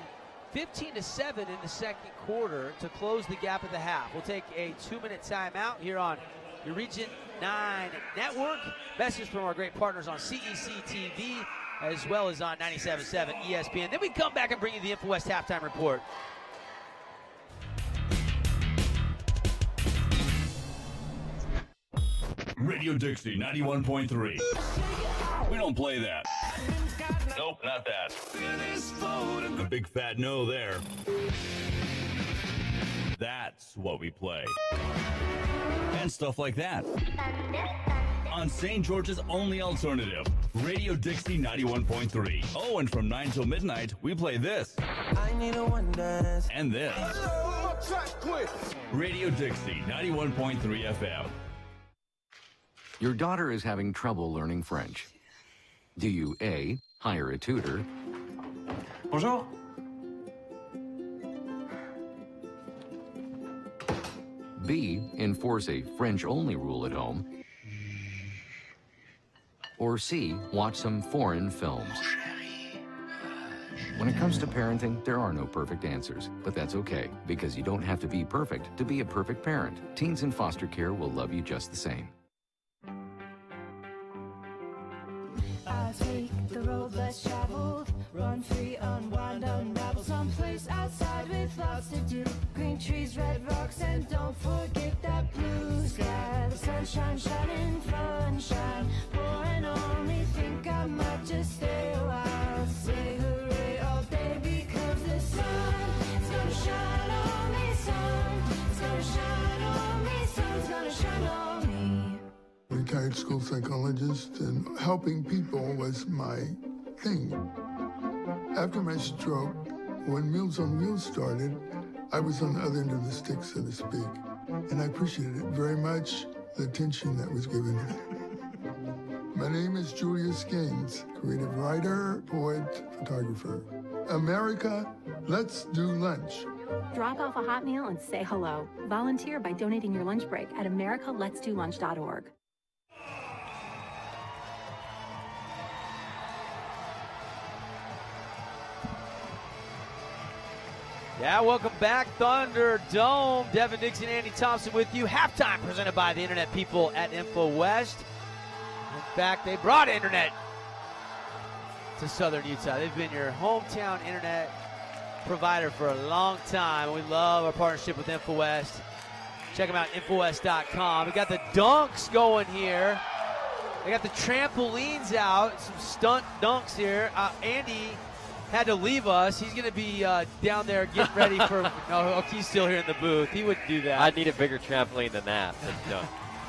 15-7 in the second quarter to close the gap at the half. We'll take a 2-minute timeout here on your Region 9 network. Message from our great partners on CEC TV, as well as on 97.7 ESPN. Then we come back and bring you the InfoWest halftime report. Radio Dixie 91.3. We don't play that. Nope, not that. A big fat no there. That's what we play. And stuff like that. On St. George's only alternative, Radio Dixie 91.3. Oh, and from 9 till midnight, we play this. I need a one dance. And this. Radio Dixie 91.3 FM. Your daughter is having trouble learning French. Do you A, hire a tutor? Bonjour. B, enforce a French-only rule at home? Or C, watch some foreign films? When it comes to parenting, there are no perfect answers, but that's okay, because you don't have to be perfect to be a perfect parent. Teens in foster care will love you just the same. I take the road less traveled, run free, unwind, unravel someplace outside with lots to do. Green trees, red rocks, and don't forget that blue sky. The sunshine shining, sunshine pouring on me. Think I might just stay a while. Say hooray all day because the sun is gonna shine on me. Sun is gonna shine on me. Sun's gonna shine on me. Retired school psychologist, and helping people was my thing. After my stroke, when Meals on Wheels started, I was on the other end of the stick, so to speak, and I appreciated it very much, the attention that was given. My name is Julius Gaines, creative writer, poet, photographer. America, let's do lunch. Drop off a hot meal and say hello. Volunteer by donating your lunch break at americaletsdolunch.org. Yeah, welcome back, Thunderdome. Devin Dixon, Andy Thompson with you. Halftime presented by the Internet people at InfoWest. In fact, they brought internet to Southern Utah. They've been your hometown internet provider for a long time. We love our partnership with InfoWest. Check them out, InfoWest.com. We got the dunks going here. They got the trampolines out, some stunt dunks here. Andy had to leave us. He's going to be down there getting ready for no, he's still here in the booth. He wouldn't do that. I'd need a bigger trampoline than that.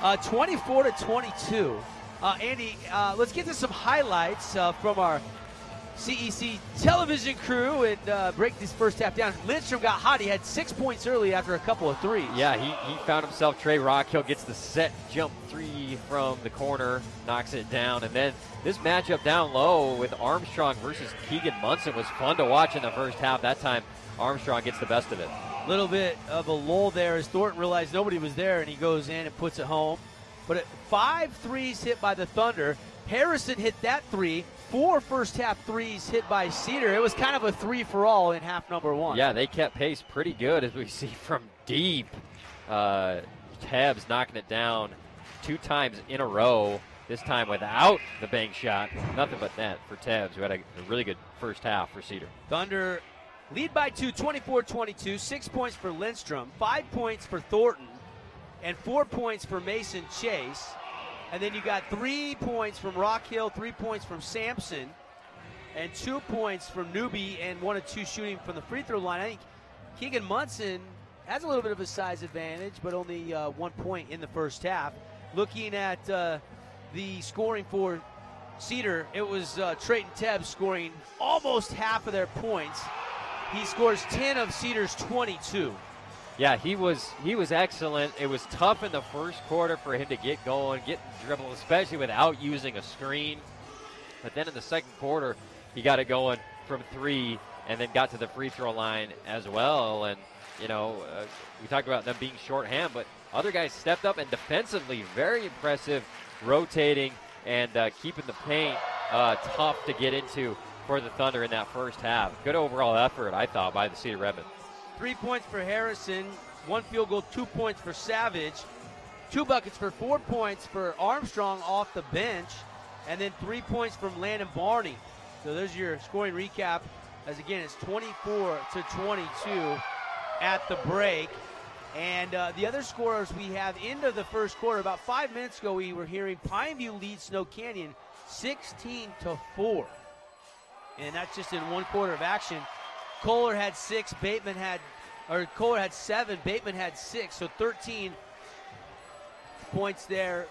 24-22. Andy, let's get to some highlights from our CEC television crew and break this first half down. Lindstrom got hot. He had 6 points early after a couple of threes. Yeah, he found himself. Trey Rockhill gets the set jump three from the corner, knocks it down. And then this matchup down low with Armstrong versus Keegan Munson was fun to watch in the first half. That time, Armstrong gets the best of it. A little bit of a lull there as Thornton realized nobody was there, and he goes in and puts it home. But 5 threes hit by the Thunder. Harrison hit that three. 4 first-half threes hit by Cedar. It was kind of a three-for-all in half number one. Yeah, they kept pace pretty good, as we see from deep. Tebbs knocking it down 2 times in a row, this time without the bank shot. Nothing but net for Tebbs, who had a really good first half for Cedar. Thunder lead by 2, 24-22. 6 points for Lindstrom, 5 points for Thornton, and 4 points for Mason Chase. And then you got 3 points from Rockhill, 3 points from Sampson, and 2 points from Newby, and 1 of 2 shooting from the free throw line. I think Keegan Munson has a little bit of a size advantage, but only 1 point in the first half. Looking at the scoring for Cedar, it was Trayton Tebbs scoring almost half of their points. He scores 10 of Cedar's 22. Yeah, he was excellent. It was tough in the first quarter for him to get going, get dribble, especially without using a screen. But then in the second quarter, he got it going from 3 and then got to the free throw line as well. And, we talked about them being shorthand, but other guys stepped up, and defensively, very impressive, rotating and keeping the paint tough to get into for the Thunder in that first half. Good overall effort, I thought, by the Cedar Redmen. 3 points for Harrison, 1 field goal, 2 points for Savage. 2 buckets for 4 points for Armstrong off the bench, and then 3 points from Landon Barney. So there's your scoring recap, as again, it's 24-22 at the break. And the other scorers we have into the first quarter, about 5 minutes ago, we were hearing Pineview lead Snow Canyon 16-4. And that's just in 1 quarter of action. Kohler had 7, Bateman had 6, so 13 points there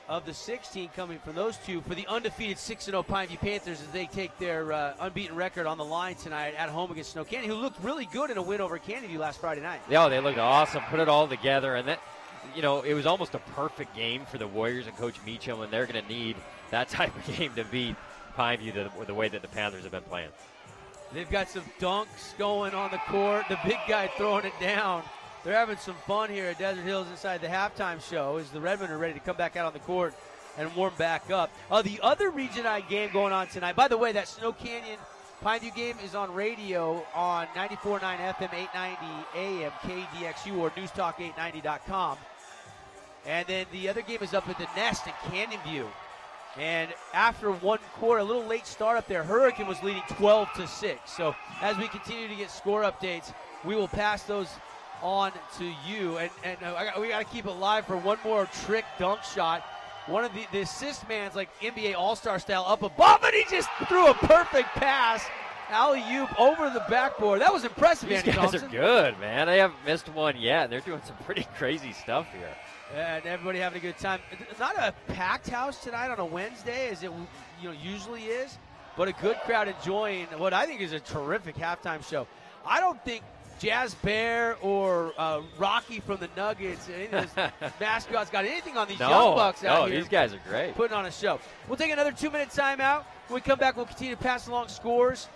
of the 16 coming from those two for the undefeated 6-0 Pineview Panthers as they take their unbeaten record on the line tonight at home against Snow Canyon, who looked really good in a win over Canyon last Friday night. Yeah, they looked awesome, put it all together, and that, it was almost a perfect game for the Warriors and Coach Meacham, and they're going to need that type of game to beat Pineview the way that the Panthers have been playing. They've got some dunks going on the court, the big guy throwing it down. They're having some fun here at Desert Hills inside the halftime show as the Redmen are ready to come back out on the court and warm back up. The other Region I game going on tonight, by the way, that Snow Canyon Pineview game is on radio on 94.9 FM, 890 AM, KDXU, or newstalk890.com. And then the other game is up at the Nest in Canyon View. And after 1 quarter, a little late start up there, Hurricane was leading 12-6. So as we continue to get score updates, we will pass those on to you. And we got to keep it live for one more trick dunk shot. One of the assist man's like NBA All-Star style up above, and he just threw a perfect pass. Alley-oop over the backboard. That was impressive, These Andy guys Thompson. are good, man. They haven't missed one yet. They're doing some pretty crazy stuff here. And everybody having a good time. Not a packed house tonight on a Wednesday as it usually is, but a good crowd enjoying what I think is a terrific halftime show. I don't think Jazz Bear or Rocky from the Nuggets, any of those mascots got anything on these young bucks out here. These guys are great. Putting on a show. We'll take another 2-minute timeout. When we come back, we'll continue to pass along scores.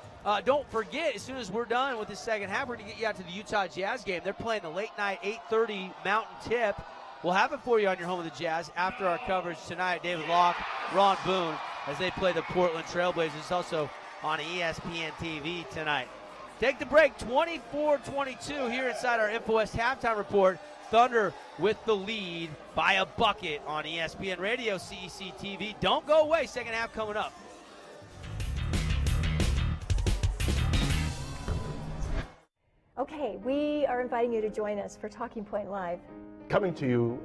Don't forget, as soon as we're done with this second half, we're going to get you out to the Utah Jazz game. They're playing the late night 8:30 Mountain Tip. We'll have it for you on your home of the Jazz after our coverage tonight. David Locke, Ron Boone, as they play the Portland Trailblazers. It's also on ESPN TV tonight. Take the break, 24-22 here inside our InfoWest halftime report. Thunder with the lead by a bucket on ESPN Radio, CEC TV. Don't go away, second half coming up. Okay, we are inviting you to join us for Talking Point Live. Coming to you,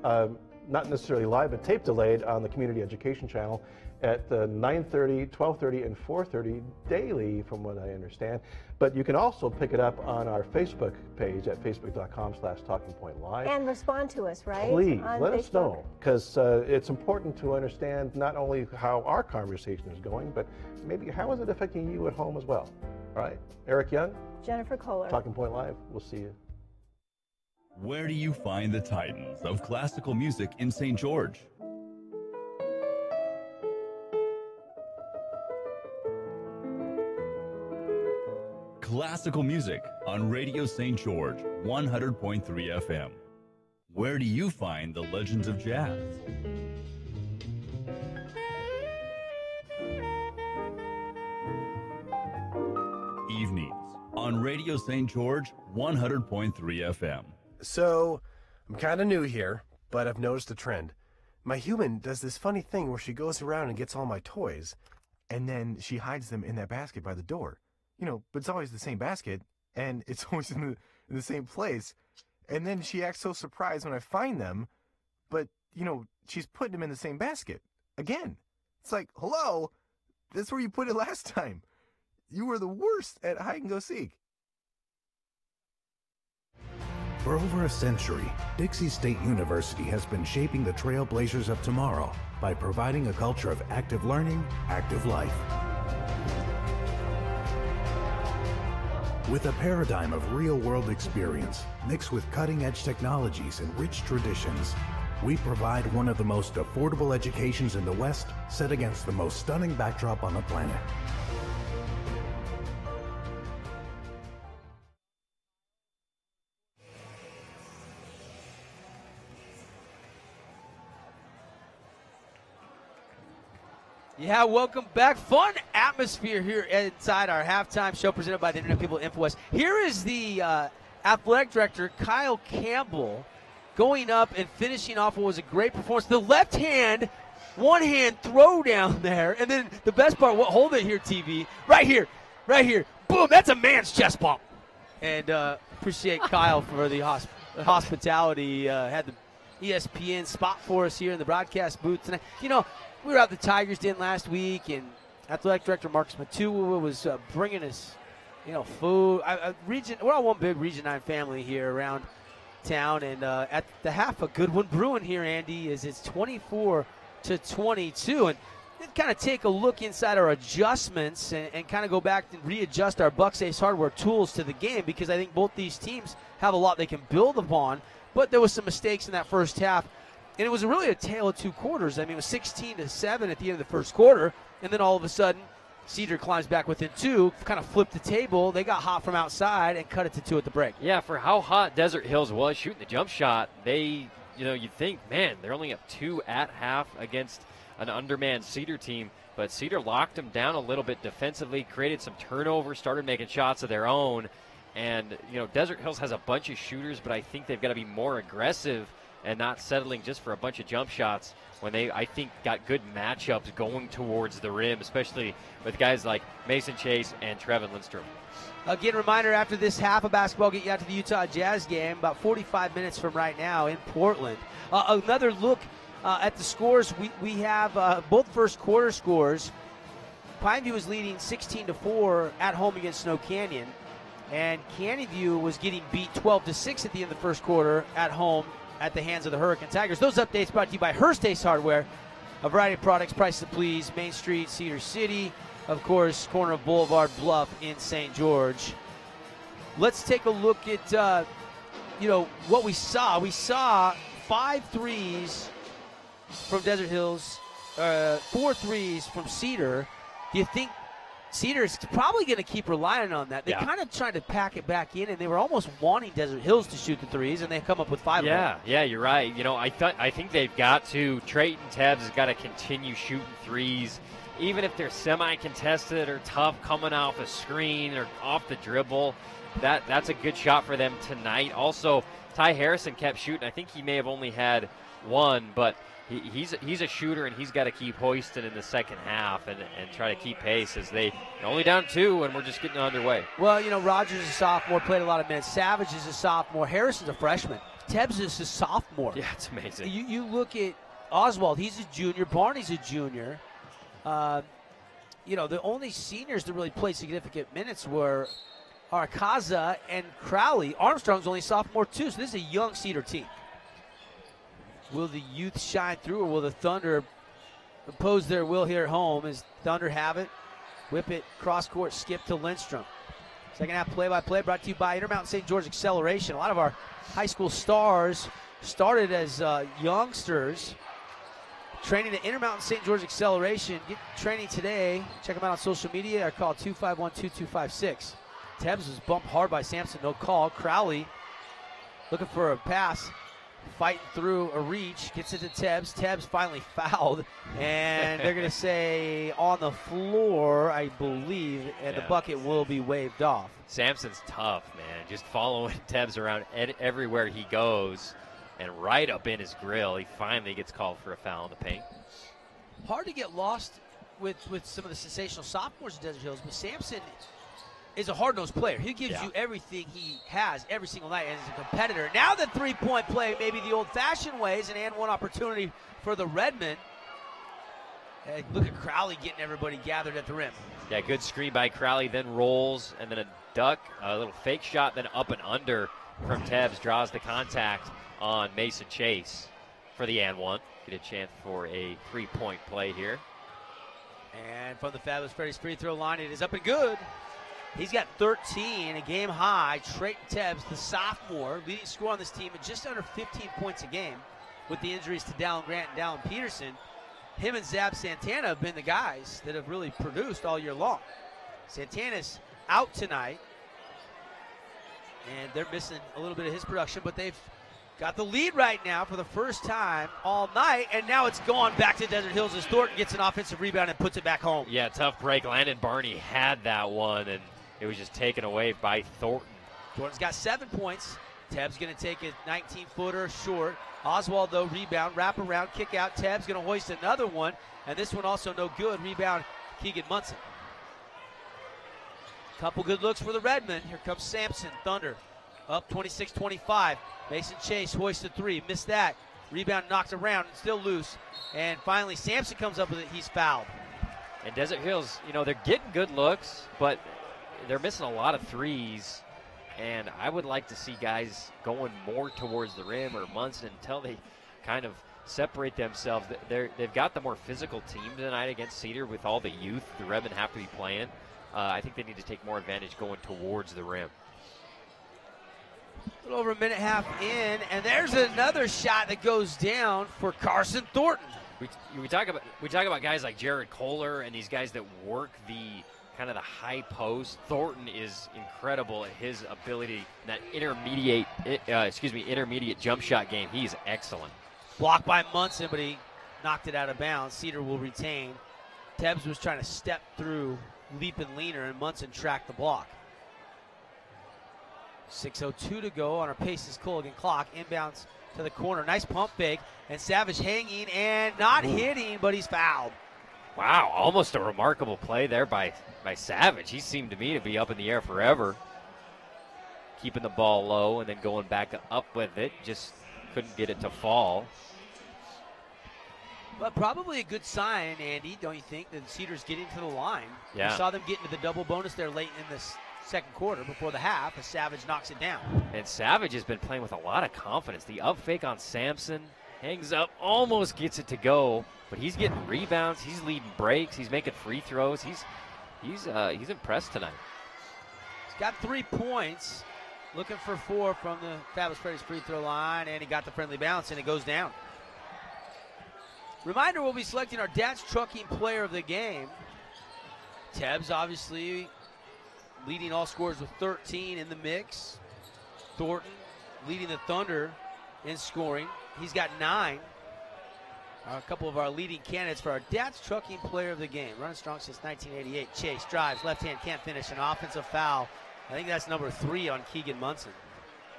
not necessarily live, but tape delayed on the Community Education Channel at 9:30, 12:30, and 4:30 daily, from what I understand. But you can also pick it up on our Facebook page at facebook.com/talkingpointlive. And respond to us, right? Please, on let Facebook. us know, because it's important to understand not only how our conversation is going, but maybe how is it affecting you at home as well. All right, Eric Young, Jennifer Kohler. Talking Point Live. We'll see you. Where do you find the titans of classical music in St. George? Classical music on Radio St. George, 100.3 FM. Where do you find the legends of jazz? Evenings on Radio St. George, 100.3 FM. So, I'm kind of new here, but I've noticed a trend. My human does this funny thing where she goes around and gets all my toys, and then she hides them in that basket by the door. But it's always the same basket, and it's always in the same place. And then she acts so surprised when I find them, but, she's putting them in the same basket. Again. It's like, hello, that's where you put it last time. You were the worst at hide and go seek. For over a century, Dixie State University has been shaping the trailblazers of tomorrow by providing a culture of active learning, active life. With a paradigm of real-world experience, mixed with cutting-edge technologies and rich traditions, we provide one of the most affordable educations in the West, set against the most stunning backdrop on the planet. Yeah, welcome back. Fun atmosphere here inside our halftime show presented by the Internet People at InfoWest. Here is the athletic director, Kyle Campbell, going up and finishing off what was a great performance. The left hand, one-hand throw down there. And then the best part, hold it here, TV. Right here. Boom, that's a man's chest bump. And appreciate Kyle for the hospitality. Had the ESPN spot for us here in the broadcast booth tonight. You know, we were out at the Tigers Den last week, and athletic director Marcus Matua was bringing us, food. We're all one big Region 9 family here around town, and at the half, a good one brewing here, Andy, is it's 24-22, and kind of take a look inside our adjustments and kind of go back and readjust our Bucks Ace Hardware tools to the game, because I think both these teams have a lot they can build upon, but there was some mistakes in that first half, and it was really a tale of two quarters. I mean, it was 16-7 at the end of the first quarter, and then all of a sudden, Cedar climbs back within 2, kind of flipped the table. They got hot from outside and cut it to 2 at the break. Yeah, for how hot Desert Hills was shooting the jump shot, you'd think, man, they're only up 2 at half against an undermanned Cedar team, but Cedar locked them down a little bit defensively, created some turnovers, started making shots of their own, and Desert Hills has a bunch of shooters, but I think they've got to be more aggressive and not settling just for a bunch of jump shots when they, I think, got good matchups going towards the rim, especially with guys like Mason Chase and Trevin Lindstrom. Again, reminder, after this half of basketball, get you out to the Utah Jazz game about 45 minutes from right now in Portland. Another look at the scores, we have both first quarter scores. Pineview was leading 16-4 at home against Snow Canyon, and Canyon View was getting beat 12-6 at the end of the first quarter at home at the hands of the Hurricane Tigers. Those updates brought to you by Hearst Ace Hardware, a variety of products, prices to please, Main Street, Cedar City, of course, corner of Boulevard Bluff in St. George. Let's take a look at what we saw. We saw 5 threes from Desert Hills, 4 threes from Cedar. Do you think Cedar's probably going to keep relying on that? They kind of tried to pack it back in, and they were almost wanting Desert Hills to shoot the threes, and they come up with 5 of them. Yeah, you're right. I think they've got to. Trayton Tebbs has got to continue shooting threes, even if they're semi-contested or tough coming off a screen or off the dribble. That's a good shot for them tonight. Also, Ty Harrison kept shooting. I think he may have only had 1, but he's a shooter, and he's got to keep hoisting in the second half and try to keep pace as they're only down 2, and we're just getting underway. Well, Rogers is a sophomore, played a lot of minutes. Savage is a sophomore. Harrison's a freshman. Tebbs is a sophomore. Yeah, it's amazing. You look at Oswald, he's a junior. Barney's a junior. The only seniors that really played significant minutes were Arkaza and Crowley. Armstrong's only sophomore, too, so this is a young Cedar team. Will the youth shine through, or will the Thunder impose their will here at home? As Thunder have it, whip it, cross-court, skip to Lindstrom. Second half play-by-play brought to you by Intermountain St. George Acceleration. A lot of our high school stars started as youngsters, training at Intermountain St. George Acceleration. Get training today. Check them out on social media or call 251-2256. Tebbs was bumped hard by Sampson, no call. Crowley looking for a pass. Fighting through a reach, gets it to Tebbs. Tebbs finally fouled, and they're going to say on the floor, I believe, and the bucket will be waved off. Sampson's tough, man. Just following Tebbs around everywhere he goes, and right up in his grill, he finally gets called for a foul in the paint. Hard to get lost with some of the sensational sophomores in Desert Hills, but Sampson is a hard-nosed player. He gives you everything he has every single night as a competitor. Now the three-point play, maybe the old-fashioned ways, and one opportunity for the Redmen. Look at Crowley getting everybody gathered at the rim. Yeah, good screen by Crowley, then rolls, and then a duck, a little fake shot, then up and under from Tebbs, draws the contact on Mason Chase for the and one. Get a chance for a three-point play here. And from the Fabulous Freddy's free throw line, it is up and good. He's got 13, a game high. Trayton Tebbs, the sophomore, leading scorer on this team at just under 15 points a game with the injuries to Dallin Grant and Dallin Peterson. Him and Zab Santana have been the guys that have really produced all year long. Santana's out tonight, and they're missing a little bit of his production, but they've got the lead right now for the first time all night, and now it's gone back to Desert Hills as Thornton gets an offensive rebound and puts it back home. Yeah, tough break. Landon Barney had that one, and it was just taken away by Thornton. Thornton's got 7 points. Tebb's going to take a 19-footer short. Oswald, though, rebound, wrap around, kick out. Tebb's going to hoist another one, and this one also no good. Rebound, Keegan Munson. Couple good looks for the Redmen. Here comes Sampson, Thunder, up 26-25. Mason Chase hoists a three, missed that. Rebound knocked around, still loose. And finally, Sampson comes up with it. He's fouled. And Desert Hills, they're getting good looks, but they're missing a lot of threes. And I would like to see guys going more towards the rim or Munson until they kind of separate themselves. They've got the more physical team tonight against Cedar with all the youth the Redmen have to be playing. I think they need to take more advantage going towards the rim. A little over a minute and a half in, and there's another shot that goes down for Carson Thornton. We talk about guys like Jared Kohler and these guys that work the kind of the high post. Thornton is incredible at his ability, that intermediate jump shot game. He's excellent. Blocked by Munson, but he knocked it out of bounds. Cedar will retain. Tebbs was trying to step through, leap and leaner, and Munson tracked the block. 6:02 to go on our Paces Culligan clock. Inbounds to the corner. Nice pump fake, and Savage hanging and not hitting, but he's fouled. Wow, almost a remarkable play there by Savage. He seemed to me to be up in the air forever. Keeping the ball low and then going back up with it. Just couldn't get it to fall. But probably a good sign, Andy, don't you think, that Cedar's getting to the line. Yeah. We saw them get into the double bonus there late in this second quarter before the half as Savage knocks it down. And Savage has been playing with a lot of confidence. The up fake on Sampson, hangs up, almost gets it to go, but he's getting rebounds, he's leading breaks, he's making free throws. He's impressed tonight. He's got 3 points, looking for 4 from the Fabulous Freddy's free throw line, and he got the friendly bounce, and it goes down. Reminder, we'll be selecting our Dad's Trucking Player of the Game. Tebbs, obviously, leading all scorers with 13 in the mix. Thornton leading the Thunder in scoring. He's got 9. A couple of our leading candidates for our Dad's Trucking Player of the Game. Running strong since 1988. Chase drives, left hand, can't finish. An offensive foul. I think that's number 3 on Keegan Munson.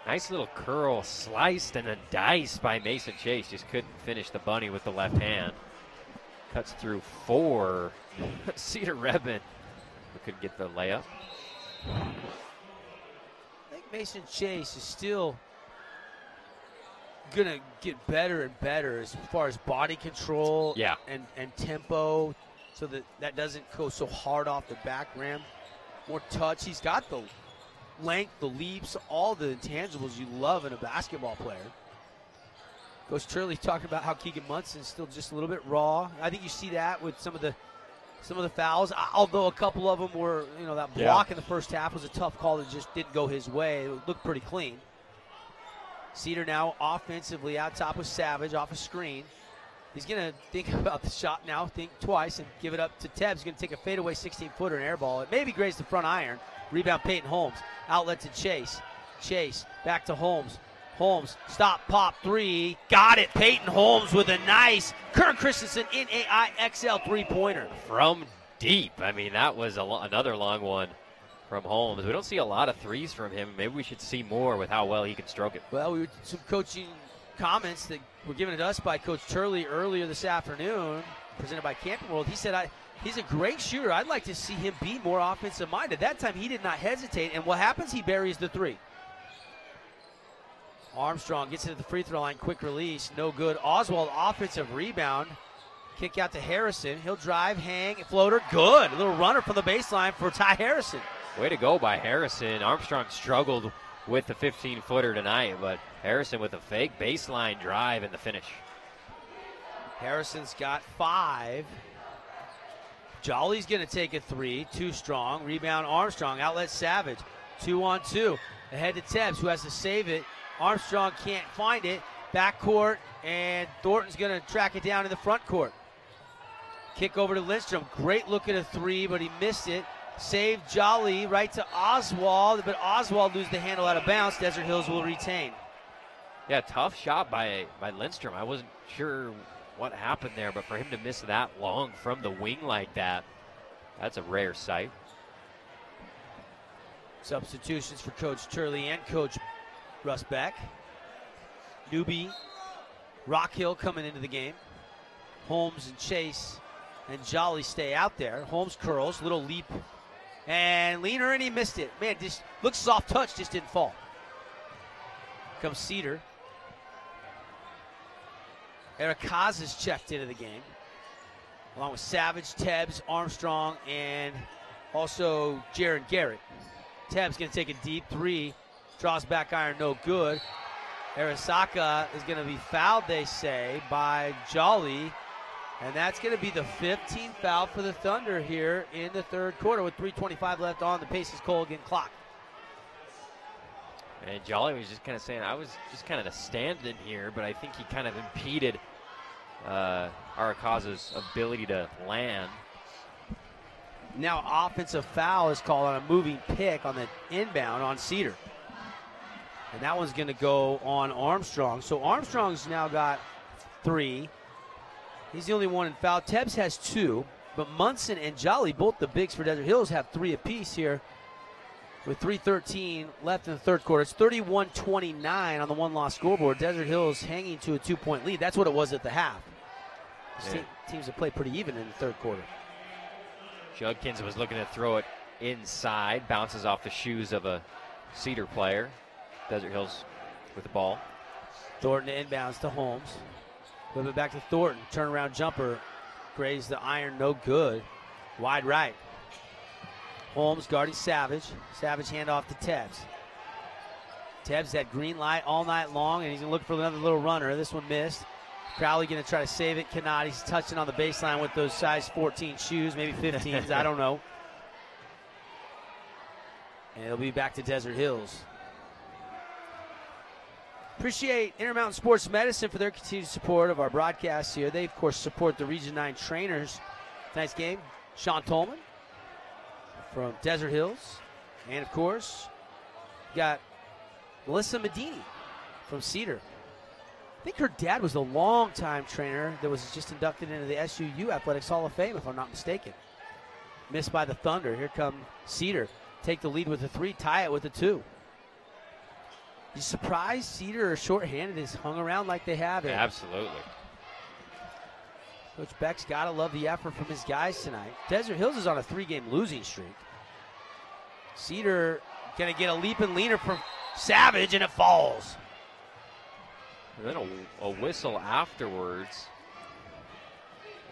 Nice little curl, sliced and a dice by Mason Chase. Just couldn't finish the bunny with the left hand. Cuts through 4. Cedar Redmen, who couldn't get the layup. I think Mason Chase is still going to get better and better as far as body control and tempo, so that doesn't go so hard off the back rim. More touch. He's got the length, the leaps, all the intangibles you love in a basketball player. Coach Turley talking about how Keegan Munson's still just a little bit raw. I think you see that with some of the fouls, although a couple of them were, that block in the first half was a tough call that just didn't go his way. It looked pretty clean. Cedar now offensively out top with Savage off a screen. He's going to think about the shot now, think twice, and give it up to Tebbs. He's going to take a fadeaway 16-footer and air ball. It maybe grazed the front iron. Rebound Peyton Holmes. Outlet to Chase. Chase back to Holmes. Holmes, stop, pop, 3. Got it. Peyton Holmes with a nice Kern Christensen NAIXL three-pointer. From deep. I mean, that was another long one from Holmes. We don't see a lot of threes from him. Maybe we should see more with how well he can stroke it. Well, we were some coaching comments that were given to us by Coach Turley earlier this afternoon, presented by Camping World. He said, he's a great shooter. I'd like to see him be more offensive-minded. That time he did not hesitate, and what happens? He buries the 3. Armstrong gets it to the free throw line, quick release, no good. Oswald, offensive rebound. Kick out to Harrison. He'll drive, hang, floater, good. A little runner from the baseline for Ty Harrison. Way to go by Harrison. Armstrong struggled with the 15-footer tonight, but Harrison with a fake baseline drive and the finish. Harrison's got 5. Jolly's going to take a 3, too strong. Rebound Armstrong, outlet Savage. 2-on-2. Ahead to Tebbs, who has to save it. Armstrong can't find it. Backcourt, and Thornton's going to track it down in the front court. Kick over to Lindstrom. Great look at a 3, but he missed it. Save Jolly right to Oswald, but Oswald loses the handle out of bounds. Desert Hills will retain. Yeah, tough shot by Lindstrom. I wasn't sure what happened there, but for him to miss that long from the wing like that, that's a rare sight. Substitutions for Coach Turley and Coach Russ Beck. Newby, Rockhill coming into the game. Holmes and Chase and Jolly stay out there. Holmes curls, little leap, and leaner, and he missed it. Man, just looks soft touch, just didn't fall. Comes Cedar. Eric Haas is checked into the game, along with Savage, Tebbs, Armstrong, and also Jaron Garrett. Tebbs going to take a deep three, draws back iron, no good. Arasaka is going to be fouled, they say, by Jolly, and that's going to be the 15th foul for the Thunder here in the third quarter with 3:25 left on the Pacers Colgan clock. And Jolly was just kind of saying, I was just kind of a stand-in here, but I think he kind of impeded Arakaza's ability to land. Now offensive foul is called on a moving pick on the inbound on Cedar. And that one's going to go on Armstrong. So Armstrong's now got 3. He's the only one in foul. Tebbs has 2, but Munson and Jolly, both the bigs for Desert Hills, have 3 apiece here with 3:13 left in the third quarter. It's 31-29 on the one-loss scoreboard. Desert Hills hanging to a 2-point lead. That's what it was at the half. Teams have played pretty even in the third quarter. Judkins was looking to throw it inside. Bounces off the shoes of a Cedar player. Desert Hills with the ball. Thornton inbounds to Holmes. Flip it back to Thornton. Turnaround jumper. Grazed the iron, no good. Wide right. Holmes guarding Savage. Savage handoff to Tebbs. Tebbs had green light all night long, and he's going to look for another little runner. This one missed. Crowley going to try to save it. Cannot. He's touching on the baseline with those size 14 shoes, maybe 15s. I don't know. And it'll be back to Desert Hills. Appreciate Intermountain Sports Medicine for their continued support of our broadcasts here. They, of course, support the Region 9 trainers. Tonight's game, Sean Tolman from Desert Hills. And, of course, got Melissa Medini from Cedar. I think her dad was a longtime trainer that was just inducted into the SUU Athletics Hall of Fame, if I'm not mistaken. Missed by the Thunder. Here come Cedar. Take the lead with a 3, tie it with a 2. You surprised Cedar or shorthanded has hung around like they have it? Absolutely. Coach Beck's got to love the effort from his guys tonight. Desert Hills is on a 3-game losing streak. Cedar going to get a leap and leaner from Savage, and it falls. And then a whistle afterwards.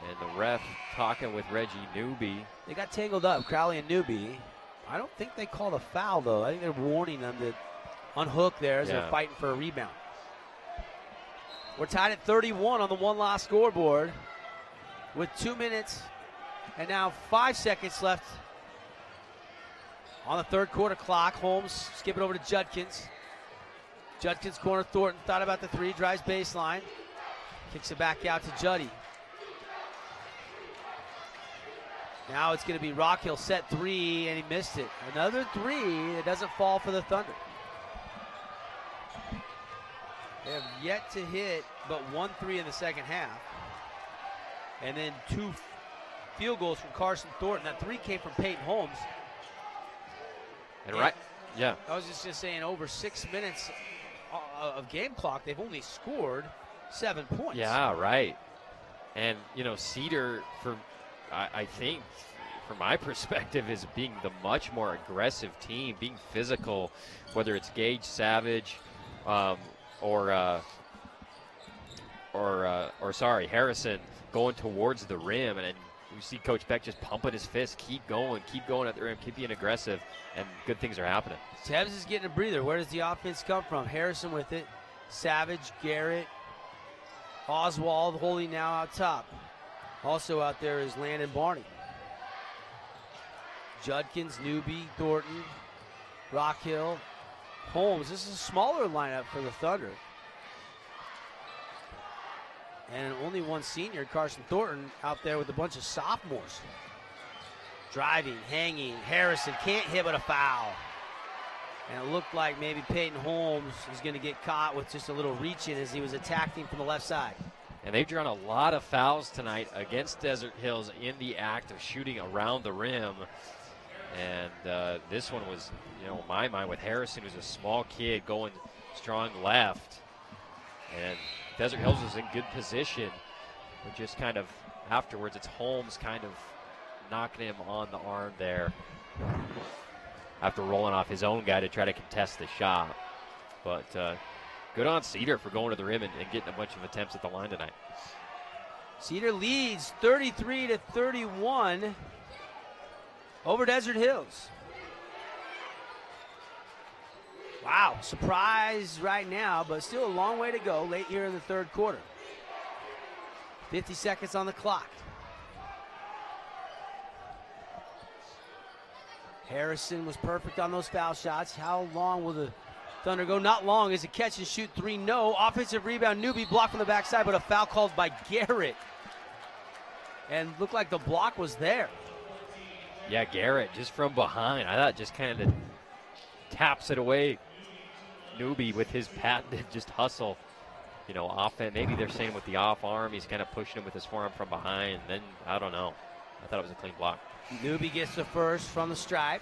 And the ref talking with Reggie Newby. They got tangled up, Crowley and Newby. I don't think they called a foul, though. I think they're warning them to unhook there as they're fighting for a rebound. We're tied at 31 on the one-loss scoreboard with 2 minutes and now 5 seconds left on the third quarter clock. Holmes skipping over to Judkins. Judkins corner. Thornton thought about the 3, drives baseline, kicks it back out to Juddy. Now it's going to be Rockhill, set 3, and he missed it. Another 3 that doesn't fall for the Thunder. They have yet to hit but 1 3 in the second half. And then 2 field goals from Carson Thornton. That 3 came from Peyton Holmes. And right, yeah. I was just going to say, in over 6 minutes of game clock, they've only scored 7 points. Yeah, right. And, you know, Cedar, I think, from my perspective, is being the much more aggressive team, being physical, whether it's Gage, Savage, Harrison going towards the rim, and we see Coach Beck just pumping his fist, keep going at the rim, keep being aggressive, and good things are happening. Tebbs is getting a breather. Where does the offense come from? Harrison with it, Savage, Garrett, Oswald holding now out top. Also out there is Landon Barney. Judkins, Newby, Thornton, Rockhill, Holmes. This is a smaller lineup for the Thunder. And only one senior, Carson Thornton, out there with a bunch of sophomores. Driving, hanging. Harrison can't hit but a foul. And it looked like maybe Peyton Holmes is going to get caught with just a little reach-in as he was attacking from the left side. And they've drawn a lot of fouls tonight against Desert Hills in the act of shooting around the rim. And this one was, in my mind, with Harrison, who's a small kid, going Strong left. And Desert Hills is in good position. But just kind of afterwards, it's Holmes kind of knocking him on the arm there after rolling off his own guy to try to contest the shot. But good on Cedar for going to the rim and getting a bunch of attempts at the line tonight. Cedar leads 33-31 over Desert Hills. Wow, surprise right now, but still a long way to go late here in the third quarter. 50 seconds on the clock. Harrison was perfect on those foul shots. How long will the Thunder go? Not long. Is a catch and shoot three? No. Offensive rebound, Newby blocked from the backside, but a foul called by Garrett. And looked like the block was there. Yeah, Garrett just from behind. I thought just kind of taps it away. Newby with his patented just hustle. You know, offense. Maybe they're saying with the off arm, he's kind of pushing him with his forearm from behind. Then, I don't know. I thought it was a clean block. Newby gets the first from the stripe.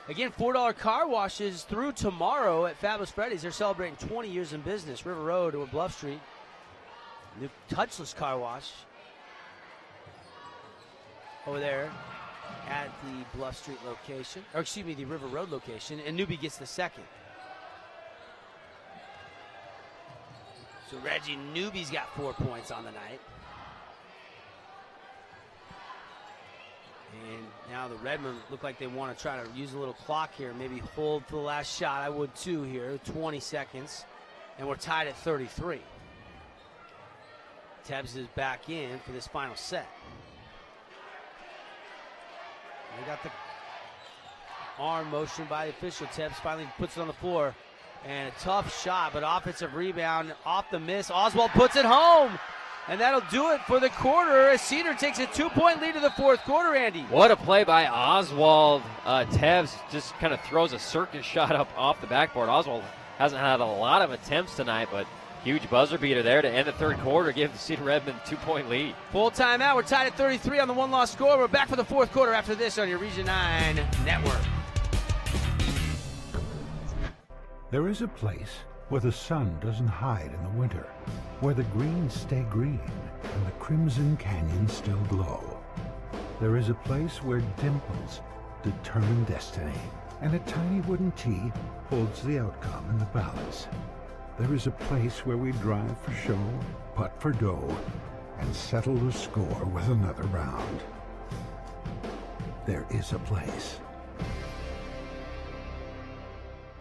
Again, $4 car washes through tomorrow at Fabulous Freddy's. They're celebrating 20 years in business. River Road or Bluff Street. New touchless car wash over there at the Bluff Street location. Or excuse me, the River Road location. And Newby gets the second. So Reggie Newby's got 4 points on the night. And now the Redmen look like they want to try to use a little clock here, maybe hold for the last shot. I would too here, 20 seconds. And we're tied at 33. Tebbs is back in for this final set. They got the arm motion by the official. Tebbs finally puts it on the floor. And a tough shot, but offensive rebound off the miss. Oswald puts it home. And that'll do it for the quarter as Cedar takes a 2-point lead to the fourth quarter, Andy. What a play by Oswald. Tebbs just kind of throws a circus shot up off the backboard. Oswald hasn't had a lot of attempts tonight, but huge buzzer beater there to end the third quarter, give the Cedar Redmen a 2-point lead. Full timeout. We're tied at 33 on the one-loss score. We're back for the fourth quarter after this on your Region 9 network. There is a place where the sun doesn't hide in the winter, where the greens stay green and the crimson canyons still glow. There is a place where dimples determine destiny, and a tiny wooden tee holds the outcome in the balance. There is a place where we drive for show, putt for dough, and settle the score with another round. There is a place.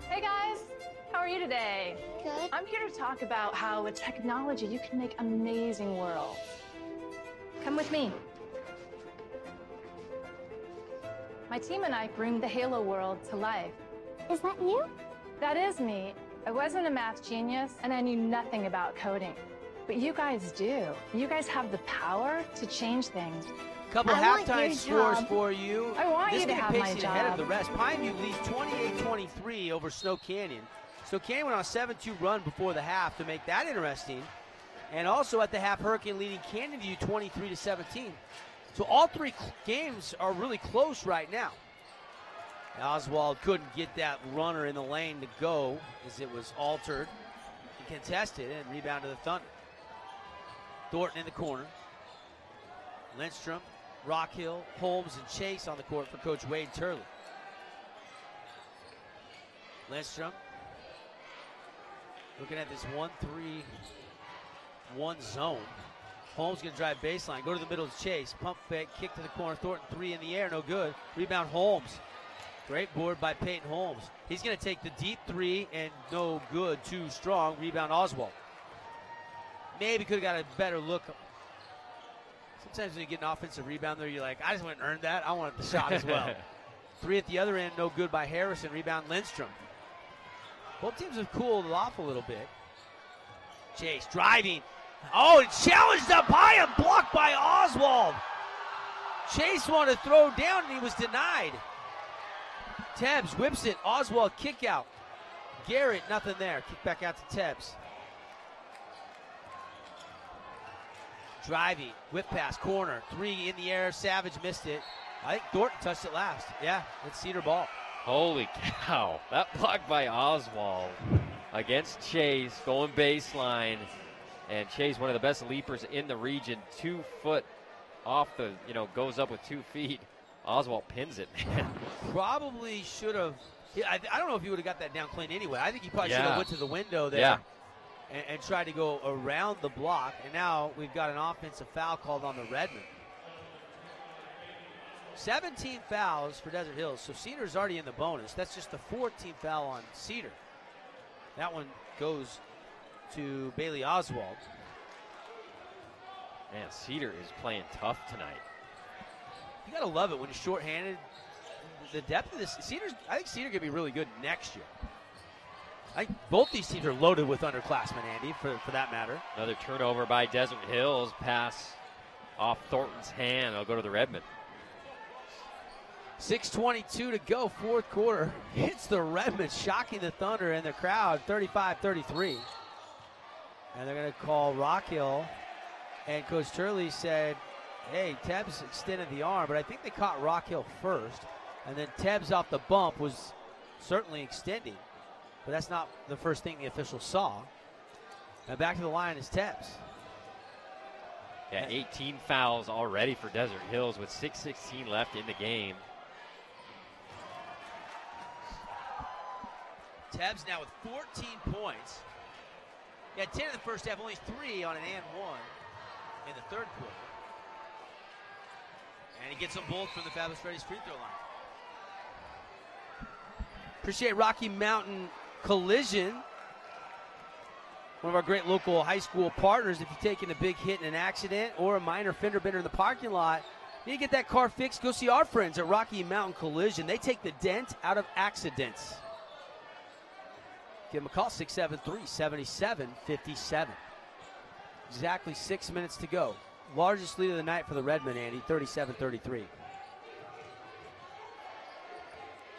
Hey guys, how are you today? Good. I'm here to talk about how with technology you can make amazing worlds. Come with me. My team and I bring the Halo world to life. Is that you? That is me. I wasn't a math genius and I knew nothing about coding. But you guys do. You guys have the power to change things. Couple halftime scores for you. I want this you to have my job. Ahead of the rest. Pineview leads 28-23 over Snow Canyon. Snow Canyon went on a 7-2 run before the half to make that interesting. And also at the half, Hurricane leading Canyon View 23-17. So all three games are really close right now. Oswald couldn't get that runner in the lane to go as it was altered and contested and rebound to the Thunder. Thornton in the corner. Lindstrom, Rockhill, Holmes, and Chase on the court for Coach Wade Turley. Lindstrom looking at this 1-3-1 zone. Holmes going to drive baseline, go to the middle of Chase, pump fake, kick to the corner. Thornton three in the air, no good. Rebound Holmes. Great board by Peyton Holmes. He's going to take the deep three and no good, too strong. Rebound Oswald. Maybe could have got a better look. Sometimes when you get an offensive rebound there, you're like, I just went and earned that. I wanted the shot as well. Three at the other end, no good by Harrison. Rebound Lindstrom. Both teams have cooled off a little bit. Chase driving. Oh, and challenged up high and blocked by Oswald. Chase wanted to throw down and he was denied. Tebbs whips it. Oswald kick out. Garrett, nothing there. Kick back out to Tebbs. Driving, whip pass, corner, three in the air. Savage missed it. I think Thornton touched it last. Yeah, it's Cedar ball. Holy cow. That block by Oswald. against Chase, going baseline. And Chase, one of the best leapers in the region, 2 foot off the, goes up with 2 feet. Oswald pins it, man. Probably should have. I don't know if he would have got that down clean anyway. I think he probably should have went to the window there and tried to go around the block. And now we've got an offensive foul called on the Redmen. 17 fouls for Desert Hills, so Cedar's already in the bonus. That's just the 14th foul on Cedar. That one goes to Bailey Oswald. Man, Cedar is playing tough tonight. You gotta love it when you're shorthanded. The depth of this, I think Cedar could be really good next year. I think both these teams are loaded with underclassmen, Andy, for that matter. Another turnover by Desert Hills. Pass off Thornton's hand. It'll go to the Redmen. 6:22 to go, fourth quarter. It's the Redmen shocking the Thunder and the crowd, 35-33. And they're going to call Rockhill. And Coach Turley said, hey, Tebbs extended the arm, but I think they caught Rockhill first. And then Tebbs off the bump was certainly extending. But that's not the first thing the officials saw. And back to the line is Tebbs. Yeah, 18 fouls already for Desert Hills with 6:16 left in the game. Tebbs now with 14 points. He had 10 in the first half, only 3 on an and 1 in the third quarter. And he gets them both from the Fabulous Freddy's free throw line. Appreciate Rocky Mountain Collision, one of our great local high school partners. If you're taking a big hit in an accident or a minor fender bender in the parking lot, you need to get that car fixed, go see our friends at Rocky Mountain Collision. They take the dent out of accidents. Give them a call, 673-7757. Exactly 6 minutes to go. Largest lead of the night for the Redmen, Andy, 37-33.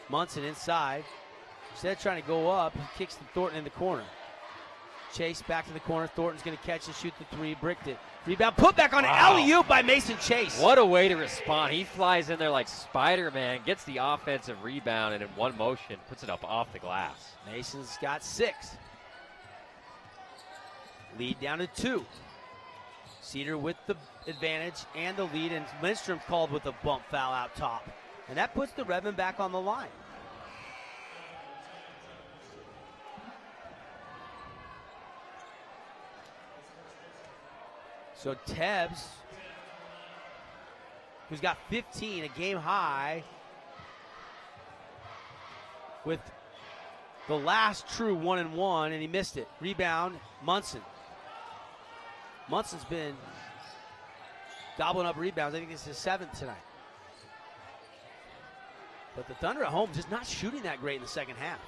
Munson inside. Instead of trying to go up, he kicks to Thornton in the corner. Chase back to the corner. Thornton's going to catch and shoot the 3. Bricked it. Rebound put back on an alley-oop by Mason Chase. What a way to respond. He flies in there like Spider-Man, gets the offensive rebound, and in one motion puts it up off the glass. Mason's got 6. Lead down to 2. Cedar with the advantage and the lead, and Lindstrom called with a bump foul out top. And that puts the Redmen back on the line. So Tebbs, who's got 15, a game high, with the last true 1-and-1, and he missed it. Rebound, Munson. Munson's been gobbling up rebounds. I think this is his 7th tonight. But the Thunder at home just not shooting that great in the second half.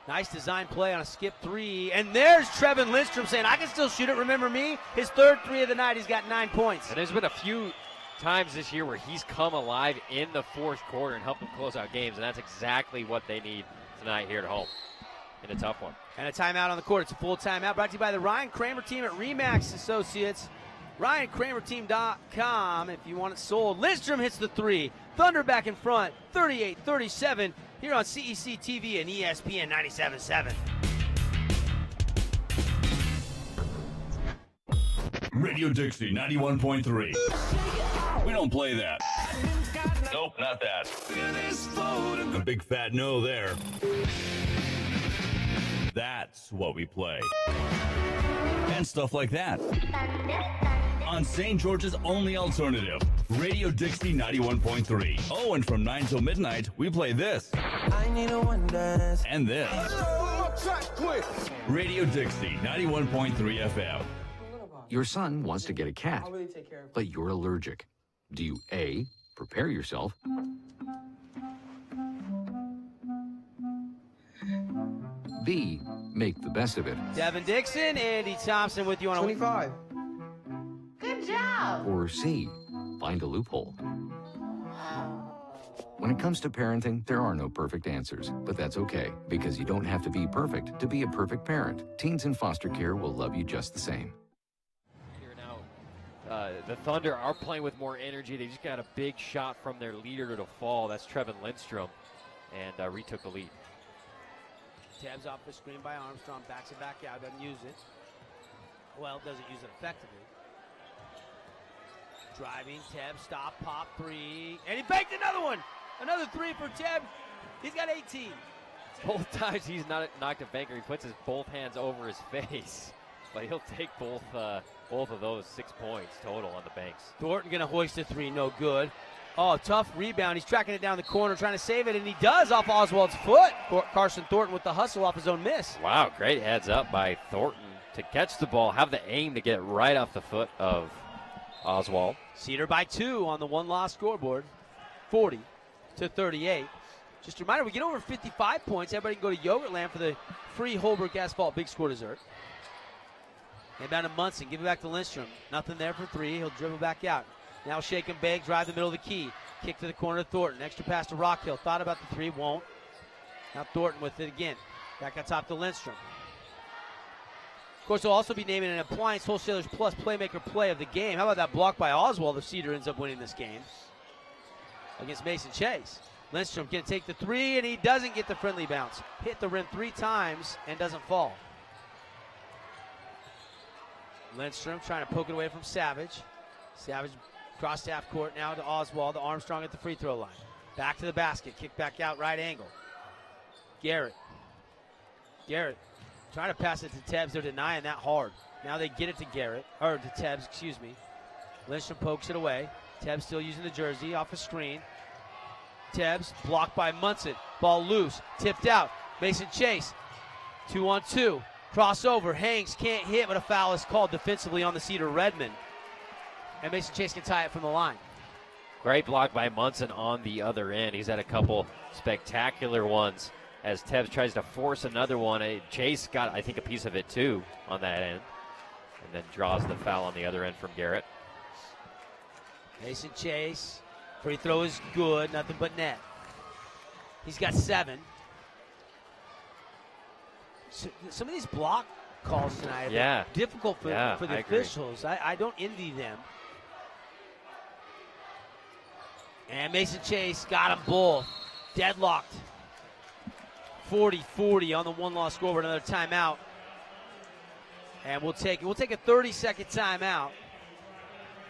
Nice design play on a skip 3. And there's Trevin Lindstrom saying, I can still shoot it. Remember me? His 3rd 3 of the night. He's got 9 points. And there's been a few times this year where he's come alive in the fourth quarter and helped them close out games. And that's exactly what they need tonight here at home in a tough one. And a timeout on the court. It's a full timeout brought to you by the Ryan Kramer team at RE/MAX Associates. RyanKramerTeam.com if you want it sold. Lindstrom hits the 3. Thunder back in front, 38-37, here on CEC TV and ESPN 97.7. Radio Dixie 91.3. We don't play that. Nope, not that. A big fat no there. That's what we play. And stuff like that. On St. George's only alternative, Radio Dixie 91.3. Oh, and from 9 till midnight, we play this. I need a one dance. And this. Radio Dixie 91.3 FM. Your son wants to get a cat, but you're allergic. Do you A, prepare yourself, B, make the best of it, Devin Dixon, Andy Thompson with you on 25. Good job. or C, find a loophole? When it comes to parenting, there are no perfect answers, but that's okay, because you don't have to be perfect to be a perfect parent. Teens in foster care will love you just the same. The Thunder are playing with more energy. They just got a big shot from their leader to fall. That's Trevin Lindstrom, and retook the lead. Tebs off the screen by Armstrong, backs it back out, doesn't use it. Well, doesn't use it effectively. Driving, Tebs, stop, pop, three, and he banked another one. Another three for Tebs. He's got 18. Both times he's not knocked a banker, he puts his both hands over his face. But he'll take both of those 6 points total on the banks. Thornton going to hoist a three, no good. Oh, tough rebound. He's tracking it down the corner, trying to save it, and he does off Oswald's foot. Carson Thornton with the hustle off his own miss. Wow, great heads up by Thornton to catch the ball, have the aim to get it right off the foot of Oswald. Cedar by 2 on the one-loss scoreboard, 40-38. Just a reminder, we get over 55 points. Everybody can go to Yogurtland for the free Holbrook Asphalt Big Score dessert. And down to Munson, give it back to Lindstrom. Nothing there for three. He'll dribble back out. Now shake and bake, drive the middle of the key. Kick to the corner to Thornton. Extra pass to Rockhill. Thought about the three, won't. Now Thornton with it again. Back on top to Lindstrom. Of course, they'll also be naming an Appliance Wholesalers Plus Playmaker Play of the game. How about that block by Oswald if Cedar ends up winning this game against Mason Chase. Lindstrom can take the three, and he doesn't get the friendly bounce. Hit the rim 3 times and doesn't fall. Lindstrom trying to poke it away from Savage. Savage cross half court now to Oswald. Armstrong at the free throw line. Back to the basket. Kick back out, right angle. Garrett trying to pass it to Tebs. They're denying that hard. Now they get it to to Tebs, excuse me. Lindstrom pokes it away. Tebs still using the jersey off a screen. Tebs blocked by Munson. Ball loose. Tipped out. Mason Chase. 2-on-2. Crossover. Hangs can't hit, but a foul is called defensively on the Cedar Redmond. And Mason Chase can tie it from the line. Great block by Munson on the other end. He's had a couple spectacular ones as Tebs tries to force another one. Chase got, I think, a piece of it too on that end. And then draws the foul on the other end from Garrett. Mason Chase. Free throw is good. Nothing but net. He's got 7. So, some of these block calls tonight are difficult for the officials. I don't envy them. And Mason Chase got them both. Deadlocked. 40-40 on the one-loss scoreboard. Another timeout. And we'll take a 30-second timeout.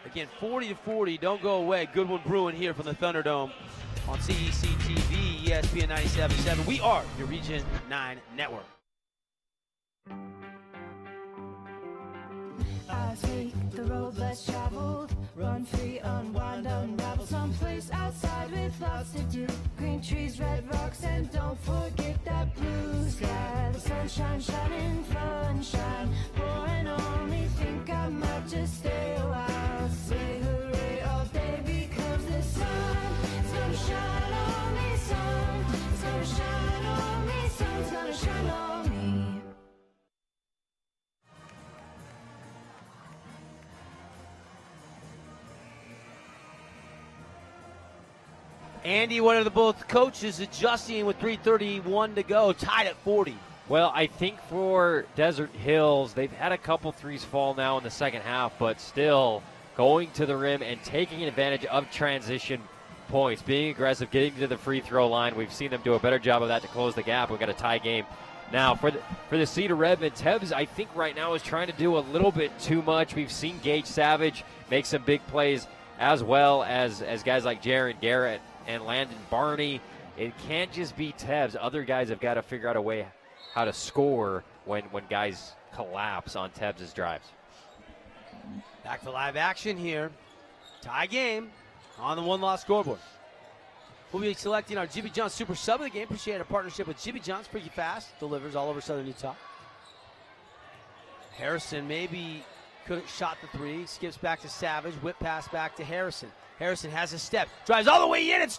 Again, 40-40. Don't go away. Good one brewing here from the Thunderdome on CEC TV, ESPN 97.7. We are your Region 9 network. I take the road less traveled, run free, unwind, unravel, someplace outside with lots to do. Green trees, red rocks, and don't forget that blue sky. The sunshine shining, sunshine pouring on me. Think I might just stay a while. Say hooray all day because the sun's gonna shine on me. Sun's gonna shine on me. Sun's gonna shine on me. Andy, one of the both coaches, adjusting with 3:31 to go, tied at 40. Well, I think for Desert Hills, they've had a couple threes fall now in the second half, but still going to the rim and taking advantage of transition points, being aggressive, getting to the free throw line. We've seen them do a better job of that to close the gap. We've got a tie game. Now, for the Cedar Redmond, Tebs, I think right now is trying to do a little bit too much. We've seen Gage Savage make some big plays, as well as guys like Jaron Garrett and Landon Barney. It can't just be Tebs. Other guys have got to figure out a way how to score when guys collapse on Tebs' drives. Back to live action here. Tie game on the one-loss scoreboard. We'll be selecting our Jimmy John's Super Sub of the game. Appreciate our partnership with Jimmy John's. Pretty fast. Delivers all over Southern Utah. Harrison maybe could have shot the three. Skips back to Savage. Whip pass back to Harrison. Harrison has a step. Drives all the way in and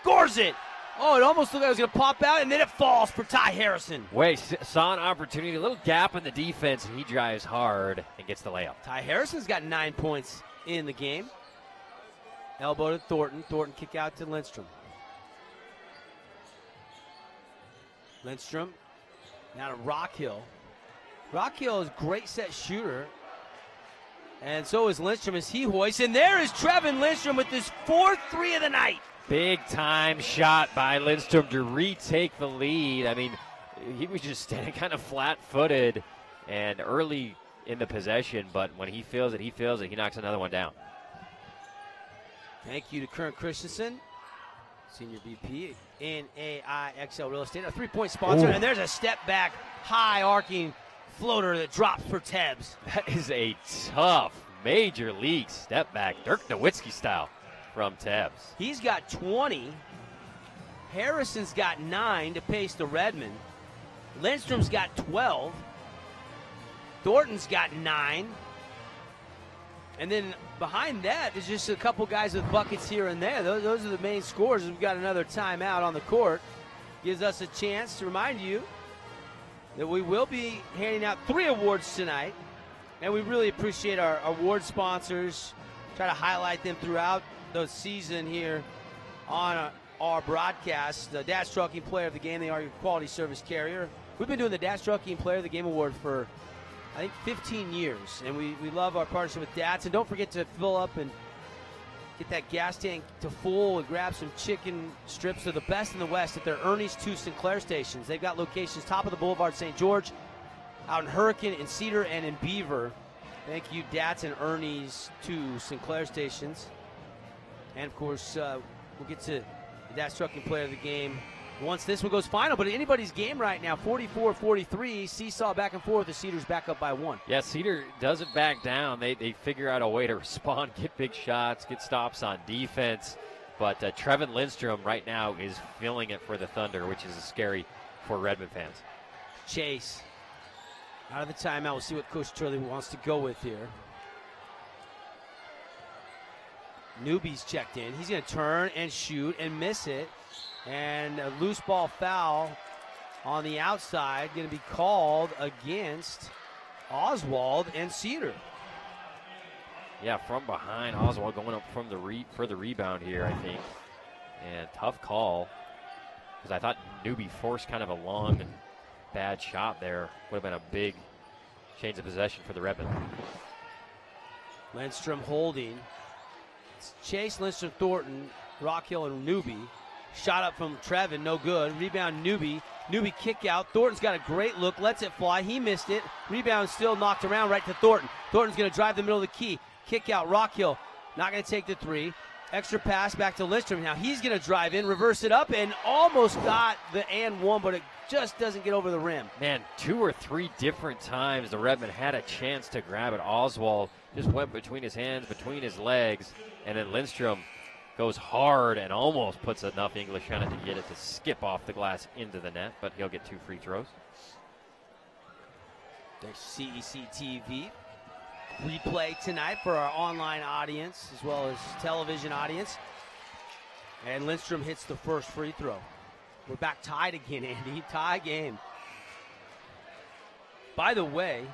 scores it. Oh, it almost looked like it was going to pop out, and then it falls for Ty Harrison. Wait, saw an opportunity, a little gap in the defense, and he drives hard and gets the layup. Ty Harrison's got 9 points in the game. Elbow to Thornton. Thornton kick out to Lindstrom. Lindstrom now to Rockhill. Rockhill is a great set shooter. And so is Lindstrom as he hoists. And there is Trevin Lindstrom with his 4th three of the night. Big time shot by Lindstrom to retake the lead. I mean, he was just standing kind of flat-footed and early in the possession, but when he feels it, he knocks another one down. Thank you to Kern Christensen, Senior VP in AIXL Real Estate, a three-point sponsor, and there's a step-back, high-arcing floater that drops for Tebbs. That is a tough Major League step-back, Dirk Nowitzki style from Tebbs. He's got 20. Harrison's got 9 to pace the Redmen. Lindstrom's got 12. Thornton's got 9. And then behind that, there's just a couple guys with buckets here and there. Those are the main scores. We've got another timeout on the court. Gives us a chance to remind you that we will be handing out 3 awards tonight. And we really appreciate our award sponsors. Try to highlight them throughout the season here on our broadcast. The Dash Trucking Player of the Game, they are your quality service carrier. We've been doing the Dash Trucking Player of the Game award for, I think, 15 years. And we love our partnership with DATS. And don't forget to fill up and get that gas tank to full and grab some chicken strips. They're the best in the West at their Ernie's 2 Sinclair stations. They've got locations top of the Boulevard, St. George, out in Hurricane, in Cedar, and in Beaver. Thank you, DATS and Ernie's 2 Sinclair stations. And, of course, we'll get to the DATS Trucking Player of the Game once this one goes final. But anybody's game right now, 44-43. Seesaw back and forth. The Cedars back up by 1. Yeah, Cedar doesn't back down. They figure out a way to respond, get big shots, get stops on defense. But Trevin Lindstrom right now is feeling it for the Thunder, which is scary for Redmond fans. Chase out of the timeout. We'll see what Coach Turley wants to go with here. Newby's checked in. He's going to turn and shoot and miss it. And a loose ball foul on the outside going to be called against Oswald and Cedar. Yeah, from behind. Oswald going up from for the rebound here, I think. And tough call, because I thought Newby forced kind of a long, bad shot there. Would have been a big change of possession for the Redmen. Lindstrom holding. It's Chase, Lindstrom, Thornton, Rockhill, and Newby. Shot up from Trevin, no good. Rebound Newby. Newby kick out. Thornton's got a great look, lets it fly. He missed it. Rebound still knocked around right to Thornton. Thornton's going to drive the middle of the key. Kick out, Rockhill. Not going to take the 3. Extra pass back to Lindstrom. Now he's going to drive in, reverse it up, and almost got the and 1, but it just doesn't get over the rim. Man, 2 or 3 different times the Redmen had a chance to grab it. Oswald just went between his hands, between his legs, and then Lindstrom goes hard and almost puts enough English on it to get it to skip off the glass into the net, but he'll get 2 free throws. There's CEC TV replay tonight for our online audience as well as television audience. And Lindstrom hits the first free throw. We're back tied again, Andy. Tie game. By the way,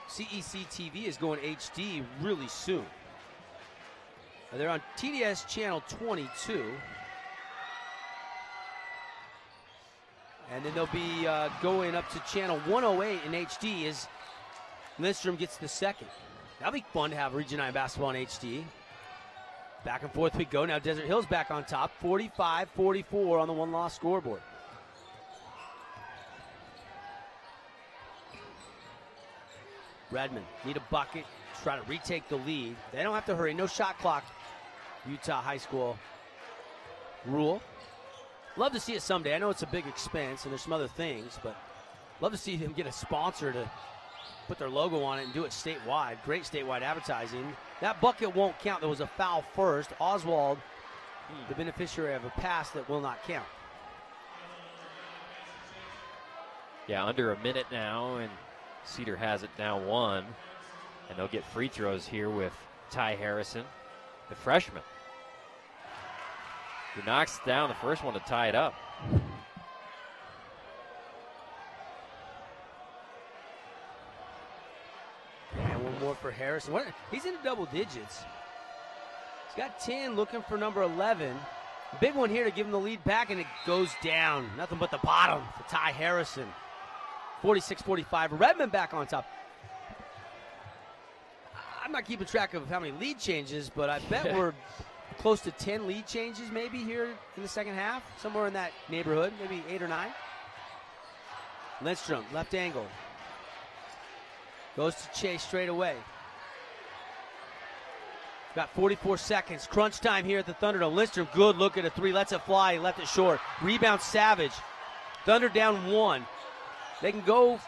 CEC TV is going HD really soon. They're on TDS channel 22. And then they'll be going up to channel 108 in HD as Lindstrom gets the second. That'll be fun to have Region 9 basketball in HD. Back and forth we go. Now Desert Hill's back on top. 45-44 on the one-loss scoreboard. Redmond need a bucket. Try to retake the lead. They don't have to hurry. No shot clock. Utah High School rule. Love to see it someday. I know it's a big expense and there's some other things, but love to see them get a sponsor to put their logo on it and do it statewide. Great statewide advertising. That bucket won't count. There was a foul first. Oswald, the beneficiary of a pass that will not count. Yeah, under a minute now, and Cedar has it now 1. And they'll get free throws here with Ty Harrison, the freshman, who knocks down the first one to tie it up. And one more for Harrison. He's in double digits. He's got 10, looking for number 11. Big one here to give him the lead back, and it goes down. Nothing but the bottom for Ty Harrison. 46-45. Redmond back on top. I'm not keeping track of how many lead changes, but I bet we're close to 10 lead changes maybe here in the second half. Somewhere in that neighborhood, maybe 8 or 9. Lindstrom, left angle. Goes to Chase straight away. Got 44 seconds. Crunch time here at the Thunderdome. Lindstrom, good look at a three. Lets it fly. He left it short. Rebound Savage. Thunder down 1. They can go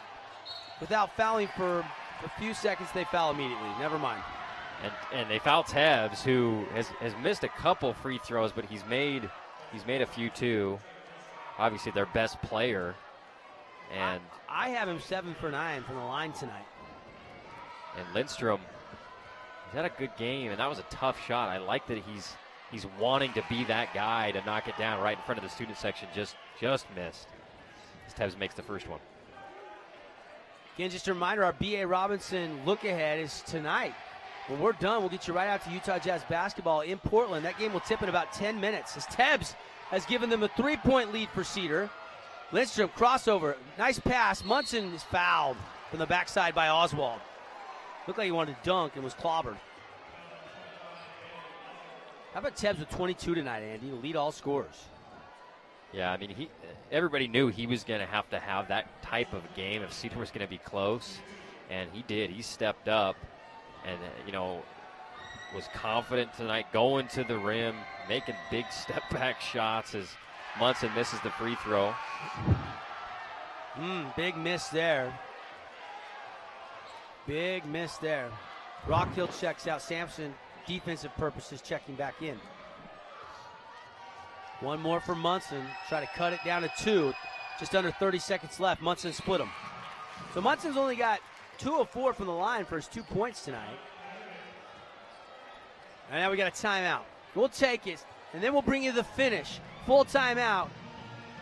without fouling for a few seconds. They foul immediately. Never mind. And they foul Tebbs, who has missed a couple free throws, but he's made a few too. Obviously their best player. And I have him 7 for 9 from the line tonight. And Lindstrom, he's had a good game, and that was a tough shot. I like that he's wanting to be that guy to knock it down right in front of the student section. Just missed. As Tebbs makes the first one. Again, just a reminder, our B.A. Robinson look-ahead is tonight. When we're done, we'll get you right out to Utah Jazz basketball in Portland. That game will tip in about 10 minutes as Tebbs has given them a 3-point lead for Cedar. Lindstrom, crossover, nice pass. Munson is fouled from the backside by Oswald. Looked like he wanted to dunk and was clobbered. How about Tebbs with 22 tonight, Andy, to lead all scorers? Yeah, I mean, everybody knew he was going to have that type of game if Cedar was going to be close, and he did. He stepped up and, was confident tonight, going to the rim, making big step-back shots as Munson misses the free throw. Big miss there. Big miss there. Rockhill checks out. Sampson, defensive purposes, checking back in. One more for Munson. Try to cut it down to 2. Just under 30 seconds left. Munson split them. So Munson's only got 2 of 4 from the line for his 2 points tonight. And now we got a timeout. We'll take it, and then we'll bring you the finish. Full timeout.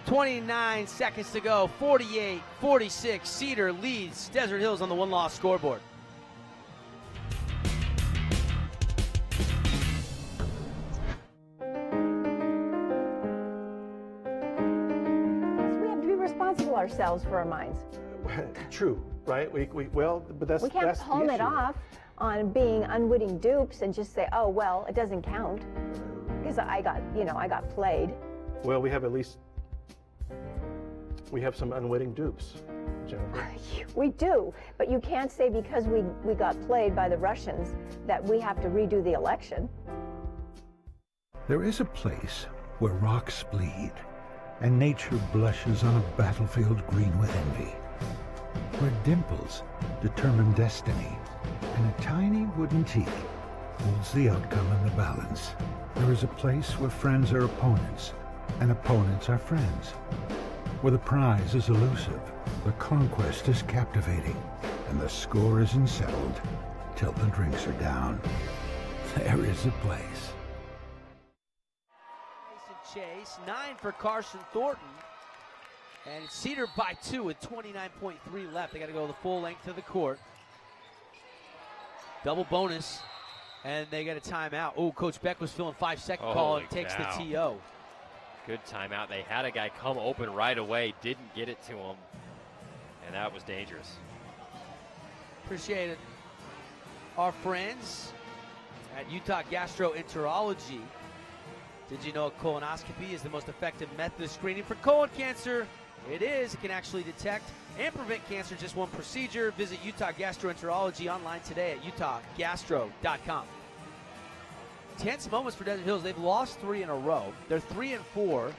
29 seconds to go. 48-46. Cedar leads Desert Hills on the one-loss scoreboard. Ourselves for our minds. True, right? But that's we can't palm it off on being unwitting dupes and just say, oh well, it doesn't count because I got played. Well, we have some unwitting dupes, Jennifer. We do, but you can't say because we got played by the Russians that we have to redo the election. There is a place where rocks bleed and nature blushes on a battlefield green with envy, where dimples determine destiny, and a tiny wooden T holds the outcome in the balance. There is a place where friends are opponents, and opponents are friends, where the prize is elusive, the conquest is captivating, and the score isn't settled till the drinks are down. There is a place. Chase, 9 for Carson Thornton. And Cedar by 2 with 29.3 left. They got to go the full length of the court. Double bonus. And they get a timeout. Oh, Coach Beck was feeling 5-second call and takes the TO. Good timeout. They had a guy come open right away, didn't get it to him, and that was dangerous. Appreciate it. Our friends at Utah Gastroenterology. Did you know a colonoscopy is the most effective method of screening for colon cancer? It is. It can actually detect and prevent cancer in just one procedure. Visit Utah Gastroenterology online today at utahgastro.com. Tense moments for Desert Hills. They've lost 3 in a row. They're 3-4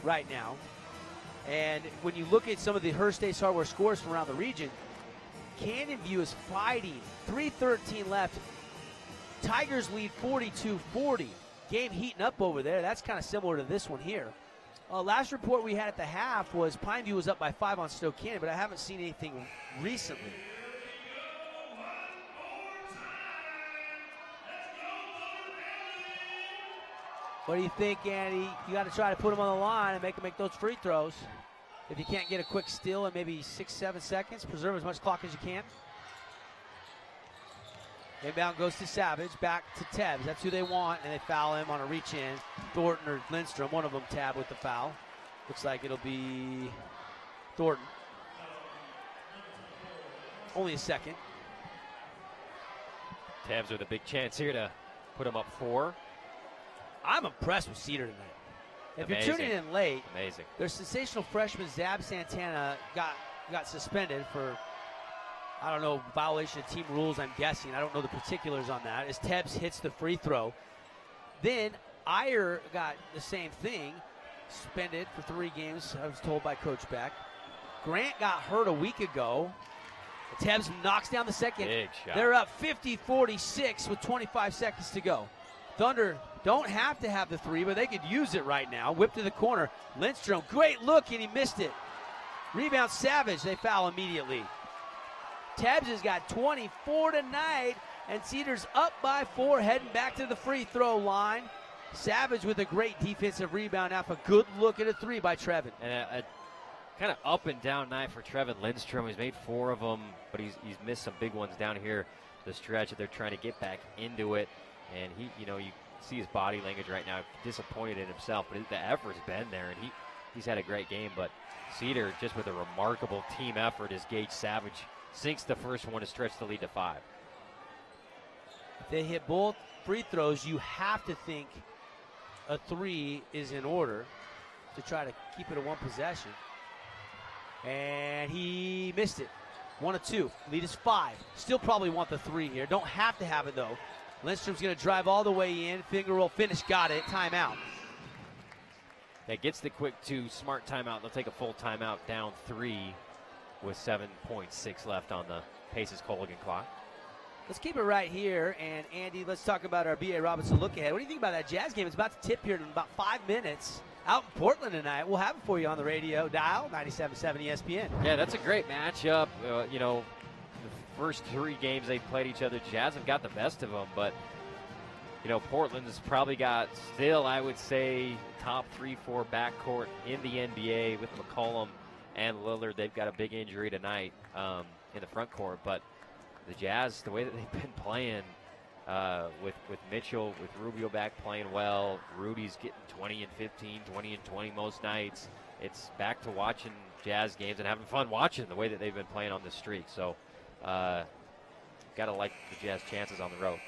right now. And when you look at some of the Hearst Ace Hardware scores from around the region, Canyon View is fighting. 3:13 left. Tigers lead 42-40. Game heating up over there. That's kind of similar to this one here. Last report we had at the half was Pineview was up by 5 on Stoke Canyon, but I haven't seen anything recently. What do you think, Andy? You got to try to put them on the line and make those free throws. If you can't get a quick steal in maybe 6-7 seconds, preserve as much clock as you can. Inbound goes to Savage, back to Tebbs. That's who they want, and they foul him on a reach-in. Thornton or Lindstrom, one of them tabbed with the foul. Looks like it'll be Thornton. Only a second. Tebbs with a big chance here to put him up 4. I'm impressed with Cedar tonight. If Amazing. You're tuning in late, amazing. Their sensational freshman Zab Santana got got suspended for, I don't know, violation of team rules, I'm guessing. I don't know the particulars on that, as Tebbs hits the free throw. Then Iyer got the same thing, suspended for 3 games, I was told by Coach Beck. Grant got hurt a week ago. Tebbs knocks down the second. Big shot. They're up 50-46 with 25 seconds to go. Thunder don't have to have the 3, but they could use it right now. Whip to the corner. Lindstrom, great look, and he missed it. Rebound Savage, they foul immediately. Tebbs has got 24 tonight, and Cedar's up by 4, heading back to the free throw line. Savage with a great defensive rebound off a good look at a 3 by Trevin. And a kind of up and down night for Trevin Lindstrom. He's made 4 of them, but he's missed some big ones down here the stretch that they're trying to get back into it. And he, you see his body language right now, disappointed in himself, but the effort's been there, and he's had a great game. But Cedar, just with a remarkable team effort, as Gage Savage sinks the first one to stretch the lead to 5. If they hit both free throws, you have to think a 3 is in order to try to keep it a 1 possession. And he missed it. 1 of 2. Lead is 5. Still probably want the 3 here. Don't have to have it, though. Lindstrom's going to drive all the way in. Finger roll finish. Got it. Timeout. That gets the quick 2. Smart timeout. They'll take a full timeout down 3 with 7.6 left on the Paces Colgan clock. Let's keep it right here. And, Andy, let's talk about our B.A. Robinson look ahead. What do you think about that Jazz game? It's about to tip here in about 5 minutes. Out in Portland tonight. We'll have it for you on the radio dial, 97.7 ESPN. Yeah, that's a great matchup. The first 3 games they played each other, Jazz have got the best of them, but Portland's probably got still, I would say, top 3-4 backcourt in the NBA with McCollum and Lillard. They've got a big injury tonight in the front court, but the Jazz, the way that they've been playing, with Mitchell, with Rubio back playing well, Rudy's getting 20 and 15, 20 and 20 most nights. It's back to watching Jazz games and having fun watching the way that they've been playing on this streak. So, got to like the Jazz chances on the road.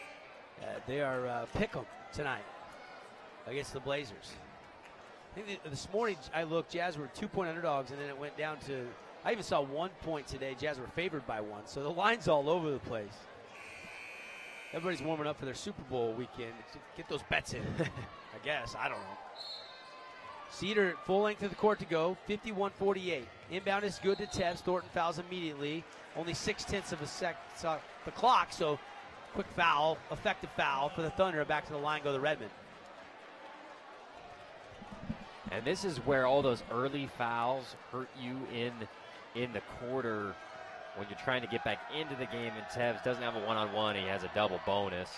They are pick 'em tonight against the Blazers. I think this morning I looked, Jazz were 2-point underdogs, and then it went down to, I even saw 1 point today. Jazz were favored by 1, so the line's all over the place. Everybody's warming up for their Super Bowl weekend. Get those bets in, I guess. I don't know. Cedar full length of the court to go, 51-48. Inbound is good to Tebbs. Thornton fouls immediately. Only 0.6 of a sec the clock, so quick foul, effective foul for the Thunder. Back to the line go the Redmen. And this is where all those early fouls hurt you in the quarter when you're trying to get back into the game, and Tebbs doesn't have a one-on-one. He has a double bonus,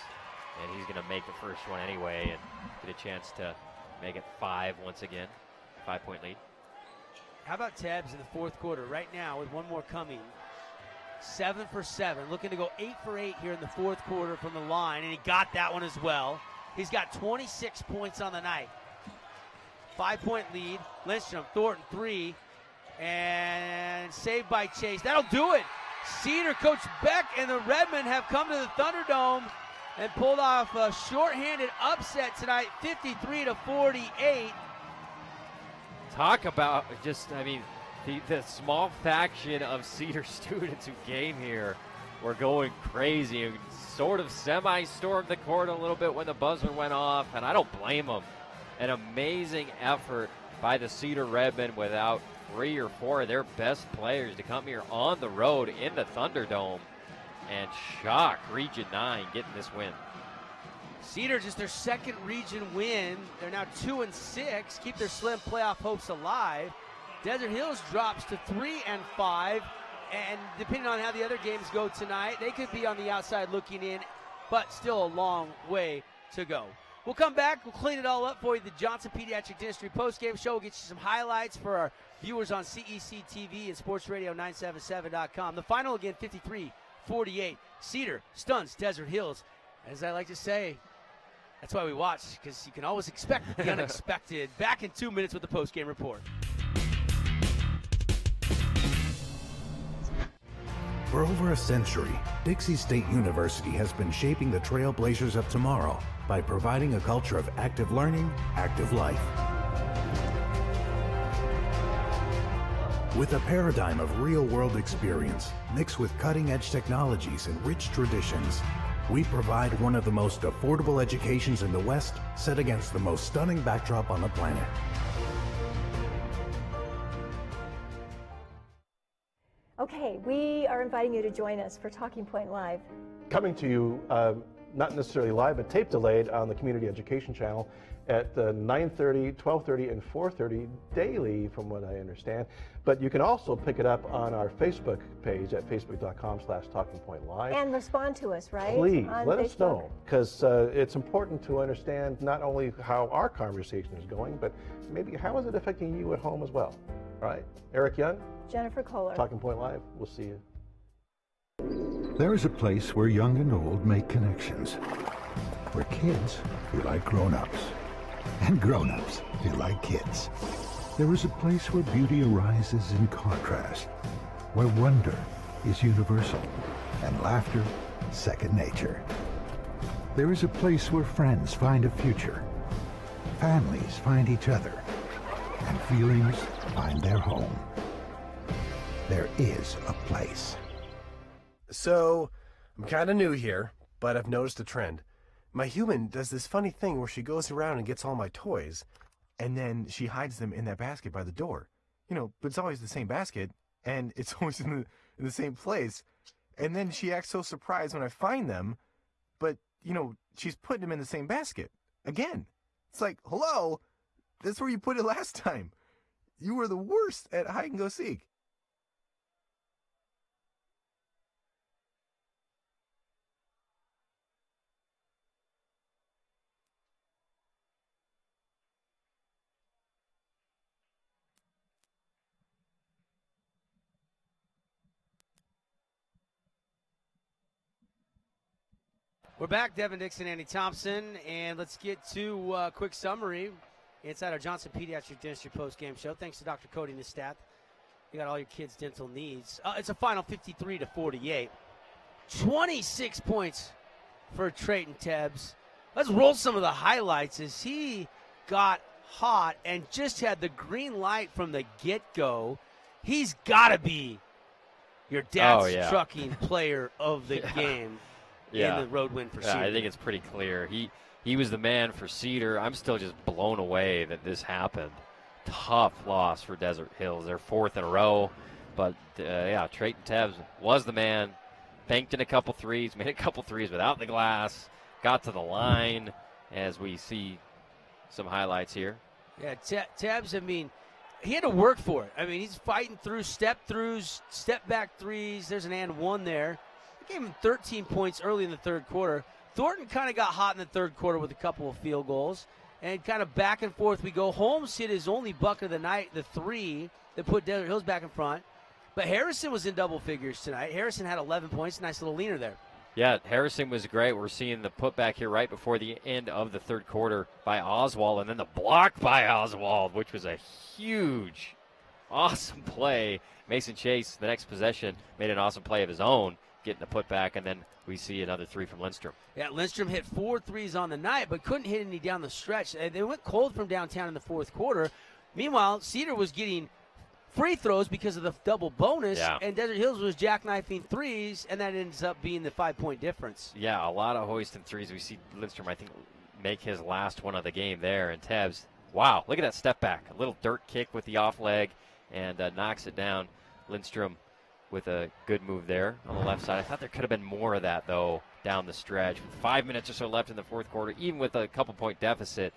and he's going to make the first one anyway and get a chance to make it 5 once again. 5-point lead. How about Tebbs in the fourth quarter? Right now, with 1 more coming, 7 for 7. Looking to go 8 for 8 here in the fourth quarter from the line, and he got that one as well. He's got 26 points on the night. 5-point lead. Lindstrom, Thornton, 3. And saved by Chase. That'll do it. Cedar, Coach Beck, and the Redmen have come to the Thunderdome and pulled off a shorthanded upset tonight, 53-48. Talk about just, the small faction of Cedar students who came here were going crazy and sort of semi-stormed the court a little bit when the buzzer went off, and I don't blame them. An amazing effort by the Cedar Redmen without 3 or 4 of their best players to come here on the road in the Thunderdome and shock Region 9 getting this win. Cedar just their second region win. They're now 2-6, keep their slim playoff hopes alive. Desert Hills drops to 3-5, and depending on how the other games go tonight, they could be on the outside looking in, but still a long way to go. We'll come back. We'll clean it all up for you. The Johnson Pediatric Dentistry postgame show will get you some highlights for our viewers on CEC TV and sportsradio977.com. The final again, 53-48. Cedar stuns Desert Hills. As I like to say, that's why we watch, because you can always expect the unexpected. Back in 2 minutes with the postgame report. For over a century, Dixie State University has been shaping the trailblazers of tomorrow by providing a culture of active learning, active life. With a paradigm of real-world experience, mixed with cutting-edge technologies and rich traditions, we provide one of the most affordable educations in the West, set against the most stunning backdrop on the planet. Okay, we are inviting you to join us for Talking Point Live. Coming to you, not necessarily live, but tape delayed on the Community Education Channel at 9:30, 12:30, and 4:30 daily, from what I understand. But you can also pick it up on our Facebook page at facebook.com/talkingpointlive. And respond to us, right? Please, on let Facebook. us know, because it's important to understand not only how our conversation is going, but maybe how is it affecting you at home as well. All right, Eric Young, Jennifer Kohler. Talking Point Live. We'll see you. There is a place where young and old make connections, where kids feel like grown-ups, and grown-ups feel like kids. There is a place where beauty arises in contrast, where wonder is universal, and laughter second nature. There is a place where friends find a future, families find each other, and feelings find their home. There is a place. So, I'm kind of new here, but I've noticed a trend. My human does this funny thing where she goes around and gets all my toys, and then she hides them in that basket by the door. You know, but it's always the same basket, and it's always in the same place. And then she acts so surprised when I find them, but, you know, she's putting them in the same basket. Again. It's like, hello? That's where you put it last time. You were the worst at hide and go seek. We're back, Devin Dixon, Andy Thompson, and let's get to a quick summary inside our Johnson Pediatric Dentistry post-game show. Thanks to Dr. Cody Nestat. You got all your kids' dental needs. It's a final 53-48. 26 points for Trayton Tebbs. Let's roll some of the highlights as he got hot and just had the green light from the get-go. He's got to be your dad's trucking player of the game. In the road win for Cedar. I think it's pretty clear. He was the man for Cedar. I'm still just blown away that this happened. Tough loss for Desert Hills. Their fourth in a row. But, Trayton Tebbs was the man. Banked in a couple threes, made a couple threes without the glass, got to the line as we see some highlights here. Yeah, Tebbs, I mean, he had to work for it. I mean, he's fighting through step-throughs, step-back threes. There's an and one there. Gave him 13 points early in the third quarter. Thornton kind of got hot in the third quarter with a couple of field goals. And kind of back and forth we go. Holmes hit his only bucket of the night, the three, that put Desert Hills back in front. But Harrison was in double figures tonight. Harrison had 11 points. Nice little leaner there. Yeah, Harrison was great. We're seeing the putback here right before the end of the third quarter by Oswald. And then the block by Oswald, which was a huge, awesome play. Mason Chase, the next possession, made an awesome play of his own, getting the putback, and then we see another three from Lindstrom. Yeah, Lindstrom hit 4 threes on the night, but couldn't hit any down the stretch. They went cold from downtown in the fourth quarter. Meanwhile, Cedar was getting free throws because of the double bonus, and Desert Hills was jackknifing threes, and that ends up being the 5-point difference. Yeah, a lot of hoisting threes. We see Lindstrom, I think, make his last one of the game there, and Tebbs, wow, look at that step back. A little dirt kick with the off leg, and knocks it down. Lindstrom with a good move there on the left side. I thought there could have been more of that, though, down the stretch. With 5 minutes or so left in the fourth quarter, even with a couple-point deficit,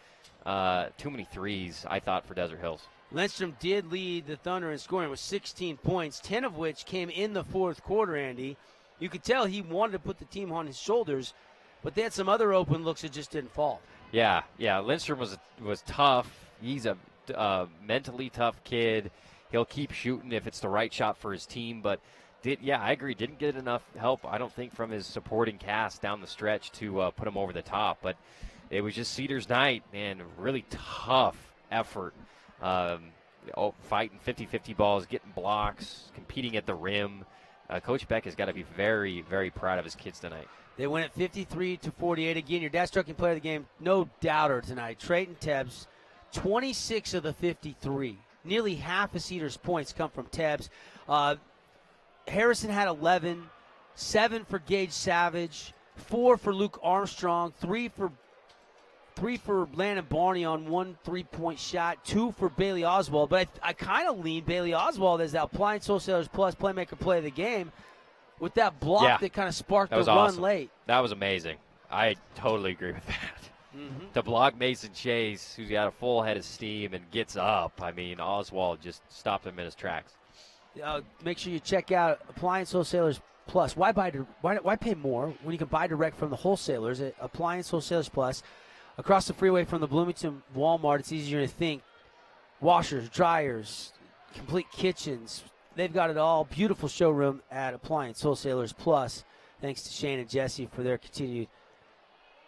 too many threes, I thought, for Desert Hills. Lindstrom did lead the Thunder in scoring with 16 points, 10 of which came in the fourth quarter, Andy. You could tell he wanted to put the team on his shoulders, but they had some other open looks that just didn't fall. Yeah, Lindstrom was tough. He's a mentally tough kid. He'll keep shooting if it's the right shot for his team, but I agree, didn't get enough help, I don't think, from his supporting cast down the stretch to put him over the top. But it was just Cedar's night, and really tough effort. Fighting 50-50 balls, getting blocks, competing at the rim. Coach Beck has got to be very, very proud of his kids tonight. They win at 53-48. Again, your dad's trucking player of the game, no doubter tonight. Trayton Tebbs, 26 of the 53. nearly half of Cedar's points come from Tebbs. Harrison had 11, 7 for Gage Savage, 4 for Luke Armstrong, 3 for Landon Barney on 1 3-point shot, 2 for Bailey Oswald. But I kind of lean Bailey Oswald as the Appliance Wholesalers Plus playmaker play of the game with that block that kind of sparked the run late. That was amazing. I totally agree with that. Mm-hmm. To block Mason Chase, who's got a full head of steam and gets up, I mean, Oswald just stopped him in his tracks. Make sure you check out Appliance Wholesalers Plus. Why pay more when you can buy direct from the wholesalers at Appliance Wholesalers Plus? Across the freeway from the Bloomington Walmart, it's easier to think. Washers, dryers, complete kitchens. They've got it all. Beautiful showroom at Appliance Wholesalers Plus. Thanks to Shane and Jesse for their continued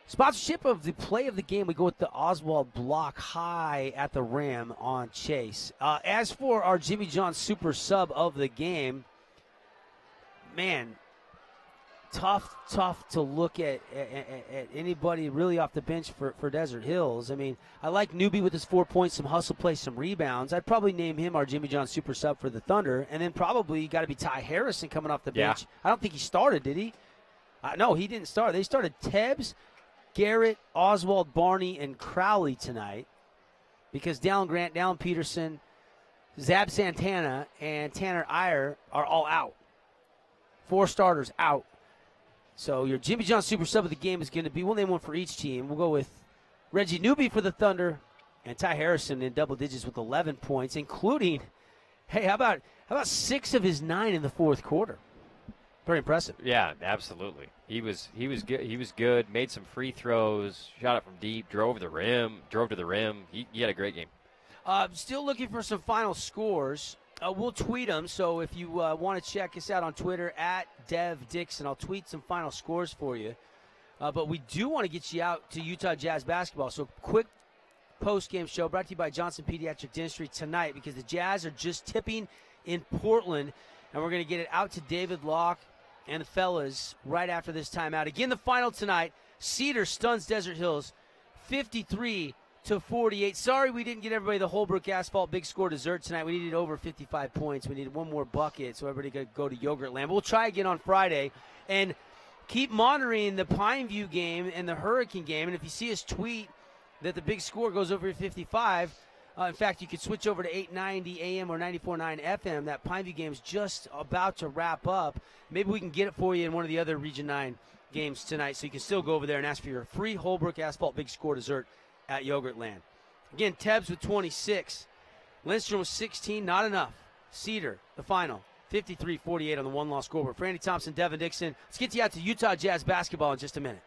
sponsorship of the play of the game. We go with the Oswald block high at the rim on Chase. As for our Jimmy John super sub of the game, man, tough to look at anybody really off the bench for Desert Hills. I mean, I like Newby with his 4 points, some hustle play, some rebounds. I'd probably name him our Jimmy John super sub for the Thunder. And then probably got to be Ty Harrison coming off the bench. I don't think he started, did he? No, he didn't start. They started Tebbs, Garrett, Oswald, Barney, and Crowley tonight because Dallin Grant, Dallin Peterson, Zab Santana, and Tanner Iyer are all out. 4 starters out. So your Jimmy John super sub of the game is going to be, we'll name one for each team. We'll go with Reggie Newby for the Thunder and Ty Harrison in double digits with 11 points, including, hey, how about 6 of his 9 in the fourth quarter? Very impressive. Yeah, absolutely. He was good. He was good. Made some free throws. Shot it from deep. Drove to the rim. He had a great game. Still looking for some final scores. We'll tweet them. So if you want to check us out on Twitter at Dev Dixon, I'll tweet some final scores for you. But we do want to get you out to Utah Jazz basketball. So quick post-game show brought to you by Johnson Pediatric Dentistry tonight because the Jazz are just tipping in Portland, and we're going to get it out to David Locke and the fellas right after this timeout. Again, the final tonight, Cedar stuns Desert Hills 53-48. Sorry we didn't get everybody the Holbrook Asphalt Big Score dessert tonight. We needed over 55 points. We needed one more bucket so everybody could go to Yogurt Land. But we'll try again on Friday. And keep monitoring the Pineview game and the Hurricane game. And if you see us tweet that the Big Score goes over 55, in fact, you could switch over to 890 AM or 94.9 FM. That Pineview game is just about to wrap up. Maybe we can get it for you in one of the other Region 9 games tonight, so you can still go over there and ask for your free Holbrook Asphalt Big Score dessert at Yogurt Land. Again, Tebbs with 26. Lindstrom with 16, not enough. Cedar, the final, 53-48 on the one-loss scoreboard. For Andy Thompson, Devin Dixon, let's get you out to Utah Jazz basketball in just a minute.